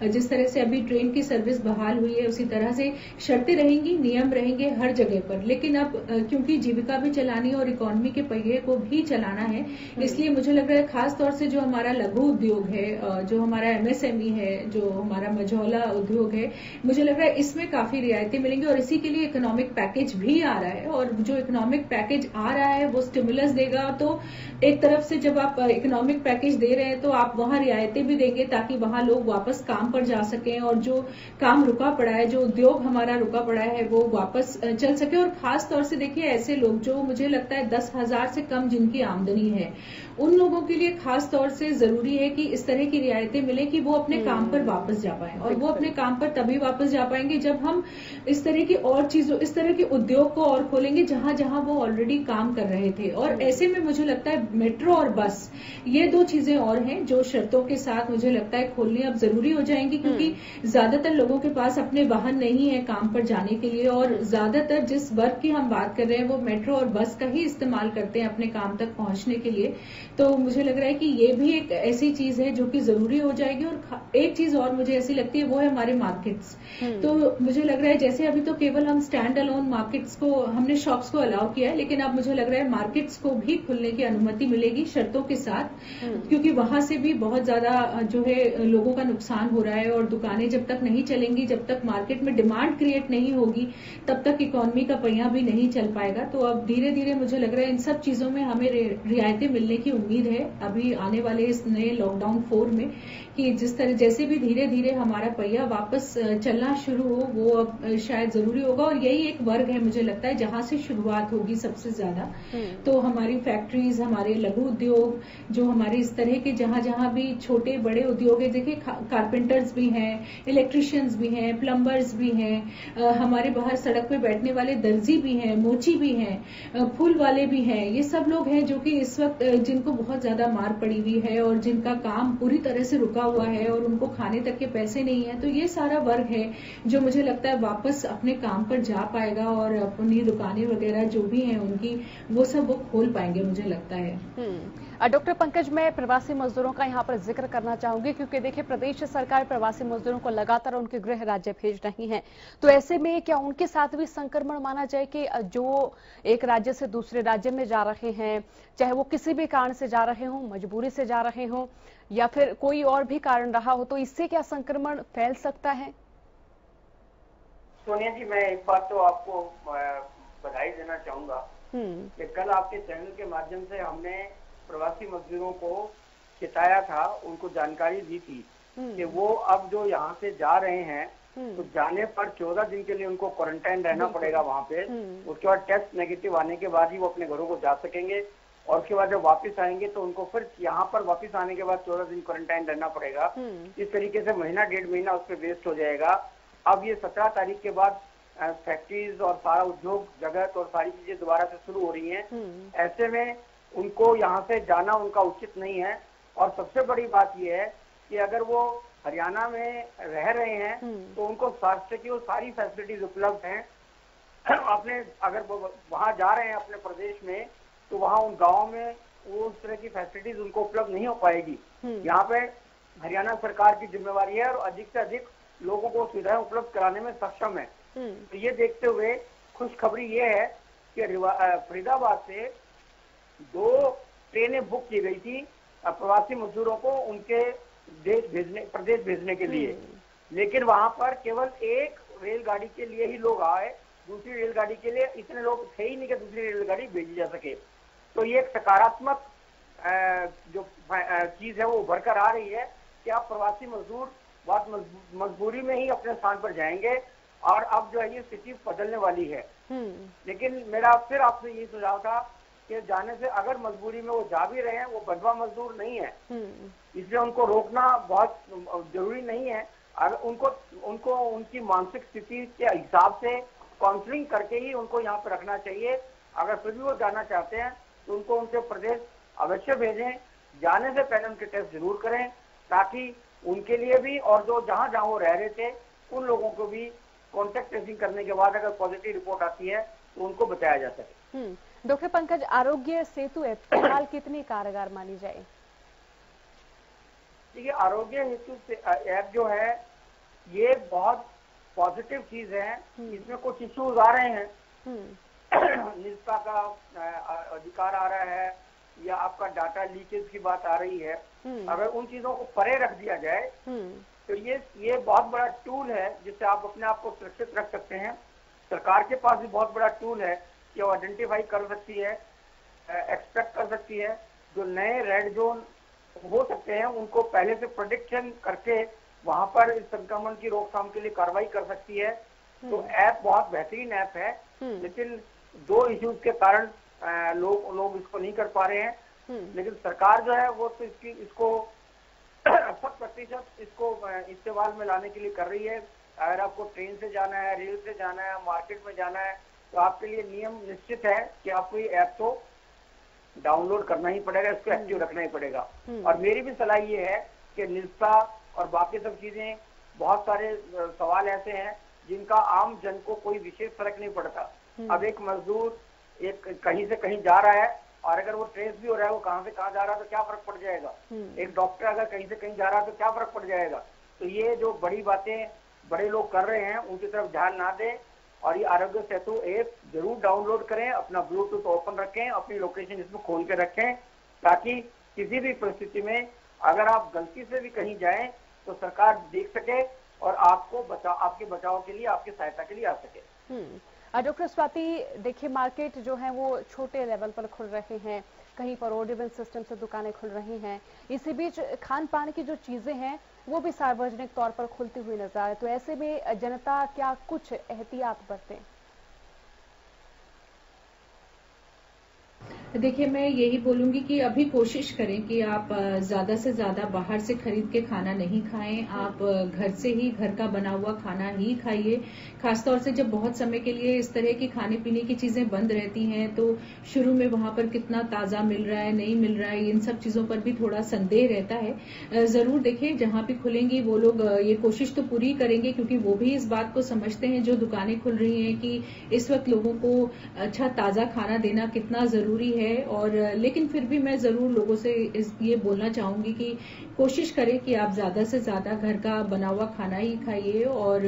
जिस तरह से अभी ट्रेन की सर्विस बहाल हुई है उसी तरह से शर्तें रहेंगी, नियम रहेंगे हर जगह पर। लेकिन अब क्योंकि जीविका भी चलानी और इकोनॉमी के पहिए को भी चलाना है, इसलिए मुझे लग रहा है खासतौर से जो हमारा लघु उद्योग है, जो हमारा एमएसएमई है, जो हमारा मझौला उद्योग है, मुझे लग रहा है इसमें काफी रियायतें मिलेंगी। और इसी के लिए इकोनॉमिक पैकेज भी आ रहा है, और जो इकोनॉमिक पैकेज आ रहा है वो स्टिमुलस देगा। तो एक तरफ से जब आप इकोनॉमिक पैकेज दे रहे हैं तो आप वहां रियायतें भी देंगे ताकि वहां लोग वापस काम पर जा सकें, और जो काम रुका पड़ा है, जो उद्योग हमारा रुका पड़ा है, वो वापस चल सके। और खास तौर से देखिए ऐसे लोग जो मुझे लगता है 10,000 से कम जिनकी आमदनी है, उन लोगों के लिए खास खास तौर से जरूरी है कि इस तरह की रियायतें मिले कि वो अपने काम पर वापस जा पाए, और वो अपने काम पर तभी वापस जा पाएंगे जब हम इस तरह की और चीजों, इस तरह के उद्योग को और खोलेंगे जहां जहां वो ऑलरेडी काम कर रहे थे। और ऐसे में मुझे लगता है मेट्रो और बस, ये दो चीजें और हैं जो शर्तों के साथ मुझे लगता है खोलनी अब जरूरी हो जाएंगी, क्योंकि ज्यादातर लोगों के पास अपने वाहन नहीं है काम पर जाने के लिए, और ज्यादातर जिस वर्ग की हम बात कर रहे हैं वो मेट्रो और बस का ही इस्तेमाल करते हैं अपने काम तक पहुंचने के लिए। तो मुझे लग रहा है कि ये भी एक ऐसी चीज है जो कि जरूरी हो जाएगी। और एक चीज और मुझे ऐसी लगती है वो है हमारे मार्केट्स। तो मुझे लग रहा है जैसे अभी तो केवल हम स्टैंड अलोन मार्केट्स को, हमने शॉप्स को अलाउ किया है, लेकिन अब मुझे लग रहा है मार्केट्स को भी खुलने की अनुमति मिलेगी शर्तों के साथ, क्योंकि वहां से भी बहुत ज्यादा जो है लोगों का नुकसान हो रहा है। और दुकानें जब तक नहीं चलेंगी, जब तक मार्केट में डिमांड क्रिएट नहीं होगी, तब तक इकोनॉमी का पहिया भी नहीं चल पाएगा। तो अब धीरे धीरे मुझे लग रहा है इन सब चीजों में हमें रियायतें मिलने की उम्मीद है अभी आने वाले इस नए लॉकडाउन 4 में, कि जिस तरह जैसे भी धीरे धीरे हमारा पहिया वापस चलना शुरू हो, वो अब शायद जरूरी होगा। और यही एक वर्ग है मुझे लगता है जहां से शुरुआत होगी सबसे ज्यादा। तो हमारी फैक्ट्रीज, हमारे लघु उद्योग, जो हमारे इस तरह के जहां जहां भी छोटे बड़े उद्योग है, देखिए कारपेंटर्स भी हैं, इलेक्ट्रिशियंस भी हैं, प्लम्बर्स भी हैं, हमारे बाहर सड़क पे बैठने वाले दर्जी भी हैं, मोची भी हैं, फूल वाले भी हैं, ये सब लोग हैं जो कि इस वक्त जिनको बहुत ज्यादा मार पड़ी हुई है और जिनका काम पूरी तरह से रुका हुआ है और उनको खाने तक के पैसे नहीं है। तो ये सारा वर्ग है जो मुझे लगता है वापस अपने काम पर जा पाएगा और अपनी दुकानें वगैरह जो भी हैं उनकी, वो सब वो खोल पाएंगे मुझे लगता है। डॉक्टर पंकज, मैं प्रवासी मजदूरों का यहाँ पर जिक्र करना चाहूंगी, क्योंकि देखिए प्रदेश सरकार प्रवासी मजदूरों को लगातार उनके गृह राज्य भेज रही है। तो ऐसे में क्या उनके साथ भी संक्रमण माना जाए कि जो एक राज्य से दूसरे राज्य में जा रहे हैं, चाहे वो किसी भी कारण से जा रहे हों, मजबूरी से जा रहे हों या फिर कोई और भी कारण रहा हो, तो इससे क्या संक्रमण फैल सकता है? सोनिया जी, मैं एक बात तो आपको बधाई देना चाहूंगा कि कल आपके चैनल के माध्यम से हमने प्रवासी मजदूरों को चिताया था, उनको जानकारी दी थी कि वो अब जो यहाँ से जा रहे हैं तो जाने पर 14 दिन के लिए उनको क्वारंटाइन रहना पड़ेगा वहाँ पे। उसके बाद टेस्ट नेगेटिव आने के बाद ही वो अपने घरों को जा सकेंगे, और उसके बाद जब वापस आएंगे तो उनको फिर यहाँ पर वापस आने के बाद 14 दिन क्वारंटाइन रहना पड़ेगा। इस तरीके से महीना 1.5 महीना उस पर वेस्ट हो जाएगा। अब ये 17 तारीख के बाद फैक्ट्रीज और सारा उद्योग जगत और सारी चीजें दोबारा से शुरू हो रही हैं। ऐसे में उनको यहाँ से जाना उनका उचित नहीं है। और सबसे बड़ी बात यह है कि अगर वो हरियाणा में रह रहे हैं तो उनको स्वास्थ्य की वो सारी फैसिलिटीज उपलब्ध हैं। अपने अगर वहां जा रहे हैं अपने प्रदेश में, तो वहां उन गाँव में वो उस तरह की फैसिलिटीज उनको उपलब्ध नहीं हो पाएगी। यहाँ पे हरियाणा सरकार की जिम्मेवारी है और अधिक से अधिक लोगों को सुविधाएं उपलब्ध कराने में सक्षम है। तो ये देखते हुए खुशखबरी ये है कि फरीदाबाद से 2 ट्रेनें बुक की गई थी प्रवासी मजदूरों को उनके प्रदेश भेजने के लिए, लेकिन वहां पर केवल एक रेलगाड़ी के लिए ही लोग आए, दूसरी रेलगाड़ी के लिए इतने लोग थे ही नहीं कि दूसरी रेलगाड़ी भेजी जा सके। तो ये एक सकारात्मक जो चीज है वो उभर कर आ रही है कि अब प्रवासी मजदूर बहुत मजबूरी में ही अपने स्थान पर जाएंगे और अब जो है ये स्थिति बदलने वाली है। लेकिन मेरा फिर आपसे ये सुझाव था कि जाने से अगर मजबूरी में वो जा भी रहे हैं, वो बंधुआ मजदूर नहीं है, इसलिए उनको रोकना बहुत जरूरी नहीं है। अगर उनको उनकी मानसिक स्थिति के हिसाब से काउंसलिंग करके ही उनको यहाँ पर रखना चाहिए। अगर फिर भी वो जाना चाहते हैं तो उनको उनके प्रदेश अवश्य भेजें। जाने से पहले उनके टेस्ट जरूर करें, ताकि उनके लिए भी और जो जहाँ जहाँ वो रह रहे थे उन लोगों को भी कॉन्टेक्ट ट्रेसिंग करने के बाद अगर पॉजिटिव रिपोर्ट आती है तो उनको बचाया जा सके। डॉक्टर पंकज, आरोग्य सेतु ऐप फिलहाल कितनी कारगर मानी जाए? देखिए, आरोग्य हेतु ऐप जो है ये बहुत पॉजिटिव चीज है। इसमें कुछ इश्यूज आ रहे हैं, निजता का अधिकार आ रहा है या आपका डाटा लीकेज की बात आ रही है। अगर उन चीजों को परे रख दिया जाए तो ये बहुत बड़ा टूल है जिससे आप अपने आप को सुरक्षित रख सकते हैं। सरकार के पास भी बहुत बड़ा टूल है कि वो आइडेंटिफाई कर सकती है, एक्सपेक्ट कर सकती है, जो नए रेड जोन हो सकते हैं उनको पहले से प्रेडिक्शन करके वहां पर इस संक्रमण की रोकथाम के लिए कार्रवाई कर सकती है। तो ऐप बहुत बेहतरीन ऐप है, लेकिन 2 इश्यूज के कारण लोग इसको नहीं कर पा रहे हैं। लेकिन सरकार जो है वो तो इसको 80% इसको इस्तेमाल में लाने के लिए कर रही है। अगर आपको ट्रेन से जाना है, रेल से जाना है, मार्केट में जाना है, तो आपके लिए नियम निश्चित है कि आपको ये ऐप तो डाउनलोड करना ही पड़ेगा, इसको एक्टिव रखना ही पड़ेगा। और मेरी भी सलाह ये है कि निष्ठा और बाकी सब चीजें, बहुत सारे सवाल ऐसे हैं जिनका आम जन को कोई विशेष फर्क नहीं पड़ता। अब एक मजदूर एक कहीं से कहीं जा रहा है और अगर वो ट्रेस भी हो रहा है वो कहाँ से कहाँ जा रहा है तो क्या फर्क पड़ जाएगा। एक डॉक्टर अगर कहीं से कहीं जा रहा है तो क्या फर्क पड़ जाएगा। तो ये जो बड़ी बातें बड़े लोग कर रहे हैं उनकी तरफ ध्यान ना दें और ये आरोग्य सेतु ऐप जरूर डाउनलोड करें, अपना ब्लूटूथ ओपन रखें, अपनी लोकेशन इसमें खोल के रखें, ताकि किसी भी परिस्थिति में अगर आप गलती से भी कहीं जाएं तो सरकार देख सके और आपके बचाव के लिए, आपकी सहायता के लिए आ सके। डॉक्टर स्वाति, देखिए मार्केट जो है वो छोटे लेवल पर खुल रहे हैं, कहीं पर ऑड इवन सिस्टम से दुकानें खुल रही हैं, इसी बीच खान पान की जो चीजें हैं वो भी सार्वजनिक तौर पर खुलती हुई नजर आए, तो ऐसे में जनता क्या कुछ एहतियात बरतें? देखिए, मैं यही बोलूंगी कि अभी कोशिश करें कि आप ज्यादा से ज्यादा बाहर से खरीद के खाना नहीं खाएं। आप घर से ही, घर का बना हुआ खाना ही खाइए। खासतौर से जब बहुत समय के लिए इस तरह की खाने पीने की चीजें बंद रहती हैं तो शुरू में वहां पर कितना ताजा मिल रहा है, नहीं मिल रहा है, इन सब चीजों पर भी थोड़ा संदेह रहता है। जरूर देखिए, जहां भी खुलेंगी वो लोग ये कोशिश तो पूरी करेंगे, क्योंकि वो भी इस बात को समझते हैं जो दुकानें खुल रही हैं कि इस वक्त लोगों को अच्छा ताजा खाना देना कितना जरूरी है। और लेकिन फिर भी मैं जरूर लोगों से ये बोलना चाहूंगी कि कोशिश करें कि आप ज्यादा से ज्यादा घर का बना हुआ खाना ही खाइए और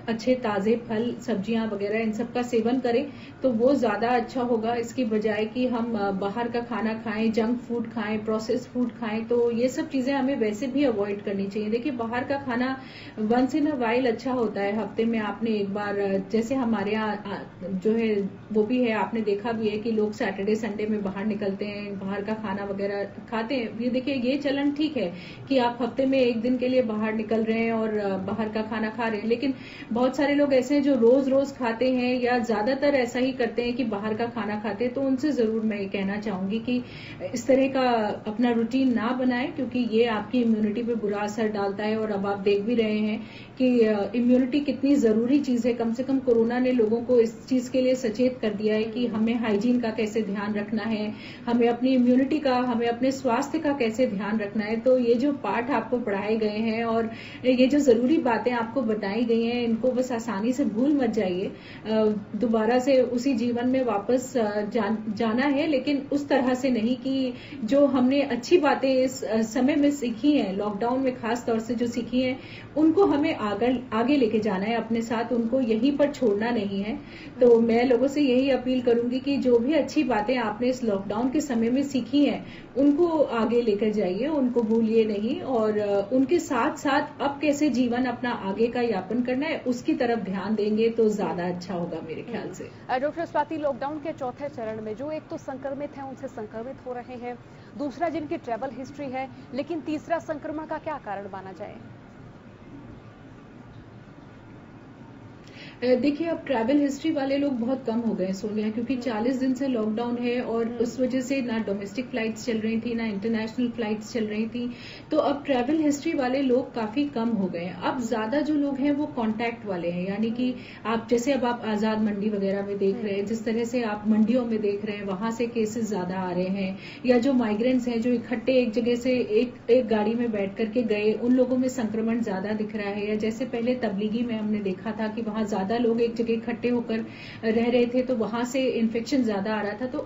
अच्छे ताजे फल, सब्जियां वगैरह इन सब का सेवन करें तो वो ज्यादा अच्छा होगा, इसकी बजाय कि हम बाहर का खाना खाएं, जंक फूड खाएं, प्रोसेस फूड खाएं। तो ये सब चीजें हमें वैसे भी अवॉइड करनी चाहिए। देखिए, बाहर का खाना वंस इन अ वाइल अच्छा होता है, हफ्ते में आपने एक बार, जैसे हमारे यहाँ जो है वो भी है, आपने देखा भी है कि लोग सैटरडे संडे में बाहर निकलते हैं, बाहर का खाना वगैरह खाते हैं। ये देखिए, ये चलन ठीक है कि आप हफ्ते में एक दिन के लिए बाहर निकल रहे हैं और बाहर का खाना खा रहे हैं, लेकिन बहुत सारे लोग ऐसे हैं जो रोज रोज खाते हैं या ज्यादातर ऐसा ही करते हैं कि बाहर का खाना खाते हैं। तो उनसे जरूर मैं ये कहना चाहूंगी कि इस तरह का अपना रूटीन ना बनाएं, क्योंकि ये आपकी इम्यूनिटी पे बुरा असर डालता है। और अब आप देख भी रहे हैं कि इम्यूनिटी कितनी जरूरी चीज है। कम से कम कोरोना ने लोगों को इस चीज के लिए सचेत कर दिया है कि हमें हाइजीन का कैसे ध्यान रखना है, हमें अपनी इम्यूनिटी का, हमें अपने स्वास्थ्य का कैसे ध्यान रखना है। तो ये जो पाठ आपको पढ़ाए गए हैं और ये जो जरूरी बातें आपको बताई गई हैं, इनको बस आसानी से भूल मत जाइए। दोबारा से उसी जीवन में वापस जाना है, लेकिन उस तरह से नहीं कि जो हमने अच्छी बातें इस समय में सीखी हैं, लॉकडाउन में खास तौर से जो सीखी हैं, उनको हमें आगे लेके जाना है अपने साथ, उनको यहीं पर छोड़ना नहीं है। तो मैं लोगों से यही अपील करूंगी कि जो भी अच्छी बातें आपने इस लॉकडाउन के समय में सीखी हैं उनको आगे लेकर जाइए, उनको भूलिए नहीं, और उनके साथ साथ अब कैसे जीवन अपना आगे का यापन करना है उसकी तरफ ध्यान देंगे तो ज्यादा अच्छा होगा मेरे ख्याल से। डॉक्टर स्वाति, लॉकडाउन के चौथे चरण में जो एक तो संक्रमित है उनसे संक्रमित हो रहे हैं, दूसरा जिनकी ट्रैवल हिस्ट्री है, लेकिन तीसरा संक्रमण का क्या कारण माना जाए? देखिए, अब ट्रैवल हिस्ट्री वाले लोग बहुत कम हो गए सोनिया, क्योंकि 40 दिन से लॉकडाउन है और उस वजह से ना डोमेस्टिक फ्लाइट्स चल रही थी ना इंटरनेशनल फ्लाइट्स चल रही थी। तो अब ट्रैवल हिस्ट्री वाले लोग काफी कम हो गए हैं। अब ज्यादा जो लोग हैं वो कॉन्टैक्ट वाले हैं, यानी कि आप जैसे अब आप आजाद मंडी वगैरह में देख रहे हैं, जिस तरह से आप मंडियों में देख रहे हैं वहां से केसेस ज्यादा आ रहे हैं, या जो माइग्रेंट्स हैं जो इकट्ठे एक जगह से एक गाड़ी में बैठ करके गए, उन लोगों में संक्रमण ज्यादा दिख रहा है। या जैसे पहले तबलीगी में हमने देखा था कि वहां ज्यादा लोग एक जगह इकट्ठे होकर रह रहे थे तो वहां से इन्फेक्शन ज्यादा आ रहा था। तो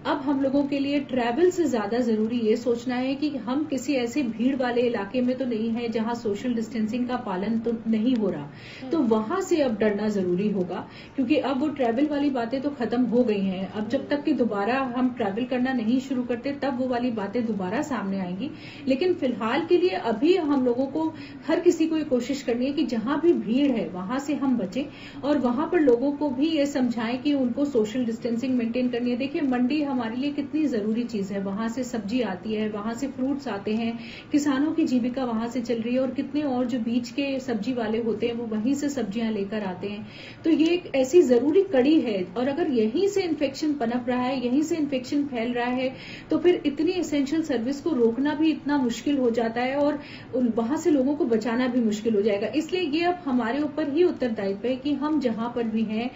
अब हम लोगों के लिए ट्रैवल से ज्यादा जरूरी ये सोचना है कि हम किसी ऐसे भीड़ वाले इलाके में तो नहीं है जहां सोशल डिस्टेंसिंग का पालन तो नहीं हो रहा, तो वहां से अब डरना जरूरी होगा, क्योंकि अब वो ट्रैवल वाली बातें तो खत्म हो गई हैं। अब जब तक कि दोबारा हम ट्रैवल करना नहीं शुरू करते तब वो वाली बातें दोबारा सामने आएंगी। लेकिन फिलहाल के लिए अभी हम लोगों को, हर किसी को ये कोशिश करनी है कि जहां भी भीड़ है वहां से हम बचें, और वहां पर लोगों को भी ये समझाएं कि उनको सोशल डिस्टेंसिंग मेंटेन करनी है। देखिए, मंडी हमारे लिए कितनी जरूरी चीज है, वहां से सब्जी आती है, वहां से फ्रूट्स आते हैं, किसानों की जीविका वहां से चल रही है और कितने और जो बीच के सब्जी वाले होते हैं वो वहीं से सब्जियां लेकर आते हैं। तो ये एक ऐसी जरूरी कड़ी है और अगर यहीं से इन्फेक्शन पनप रहा है, यहीं से इन्फेक्शन फैल रहा है तो फिर इतनी एसेंशियल सर्विस को रोकना भी इतना मुश्किल हो जाता है और वहां से लोगों को बचाना भी मुश्किल हो जाएगा। इसलिए ये अब हमारे ऊपर ही उत्तरदायित्व है कि हम जहां पर भी हैं,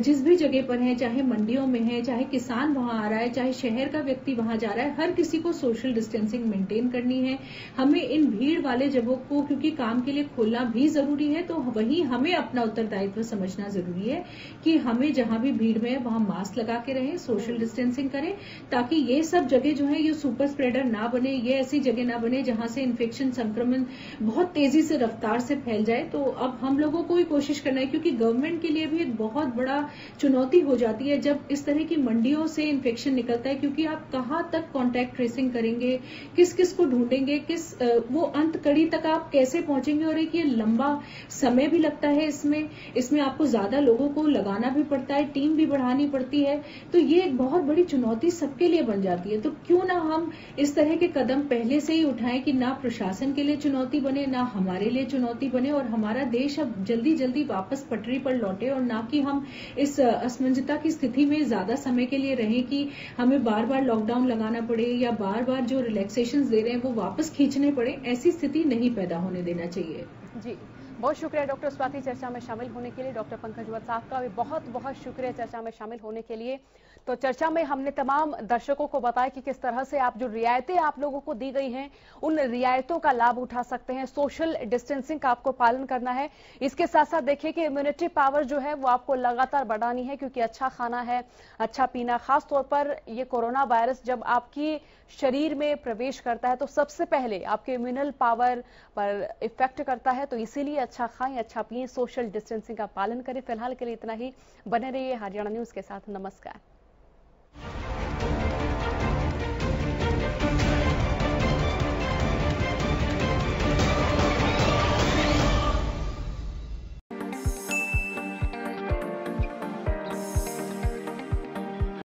जिस भी जगह पर हैं, चाहे मंडियों में है, चाहे किसान वहां आ रहा है, चाहे शहर का व्यक्ति वहां जा रहा है, हर किसी को सोशल डिस्टेंसिंग मेंटेन करनी है। हमें इन भीड़ वाले जगहों को क्योंकि काम के लिए खोलना भी जरूरी है, तो वहीं हमें अपना उत्तरदायित्व समझना जरूरी है कि हमें जहां भी भीड़ में है वहां मास्क लगा के रहें, सोशल डिस्टेंसिंग करें, ताकि ये सब जगह जो है ये सुपर स्प्रेडर ना बने, ये ऐसी जगह ना बने जहां से इन्फेक्शन संक्रमण बहुत तेजी से रफ्तार से फैल जाए। तो अब हम लोगों को ही कोशिश करना है, क्योंकि गवर्नमेंट के लिए भी एक बहुत बड़ा चुनौती हो जाती है जब इस तरह की मंडियों से इन्फेक्शन निकलता है, क्योंकि आप कहां तक कॉन्टैक्ट ट्रेसिंग करेंगे, किस किस को ढूंढेंगे, किस वो अंत कड़ी तक आप कैसे पहुंचेंगे और एक ये लंबा समय भी लगता है। इसमें आपको ज्यादा लोगों को लगाना भी पड़ता है, टीम भी बढ़ानी पड़ती है, तो ये एक बहुत बड़ी चुनौती सबके लिए बन जाती है। तो क्यों ना हम इस तरह के कदम पहले से ही उठाएं कि ना प्रशासन के लिए चुनौती बने, ना हमारे लिए चुनौती बने और हमारा देश अब जल्दी जल्दी वापस पटरी पर लौटे, और ना कि हम इस असमंजसता की स्थिति में ज्यादा समय के लिए रहें कि हमें बार बार लॉकडाउन लगाना पड़े या बार बार जो रिलैक्सेशन दे रहे हैं वो वापस खींचने पड़े। ऐसी स्थिति नहीं पैदा होने देना चाहिए। जी, बहुत शुक्रिया डॉक्टर स्वाति चर्चा में शामिल होने के लिए। डॉक्टर पंकज वत्स साहब का भी बहुत बहुत शुक्रिया चर्चा में शामिल होने के लिए। तो चर्चा में हमने तमाम दर्शकों को बताया कि किस तरह से आप जो रियायतें आप लोगों को दी गई हैं उन रियायतों का लाभ उठा सकते हैं। सोशल डिस्टेंसिंग का आपको पालन करना है। इसके साथ साथ देखिए कि इम्यूनिटी पावर जो है वो आपको लगातार बढ़ानी है, क्योंकि अच्छा खाना है, अच्छा पीना, खास तौर पर ये कोरोना वायरस जब आपकी शरीर में प्रवेश करता है तो सबसे पहले आपके इम्यूनल पावर पर इफेक्ट करता है। तो इसीलिए अच्छा खाएं, अच्छा पिएं, सोशल डिस्टेंसिंग का पालन करें। फिलहाल के लिए इतना ही। बने रहिए हरियाणा न्यूज के साथ। नमस्कार।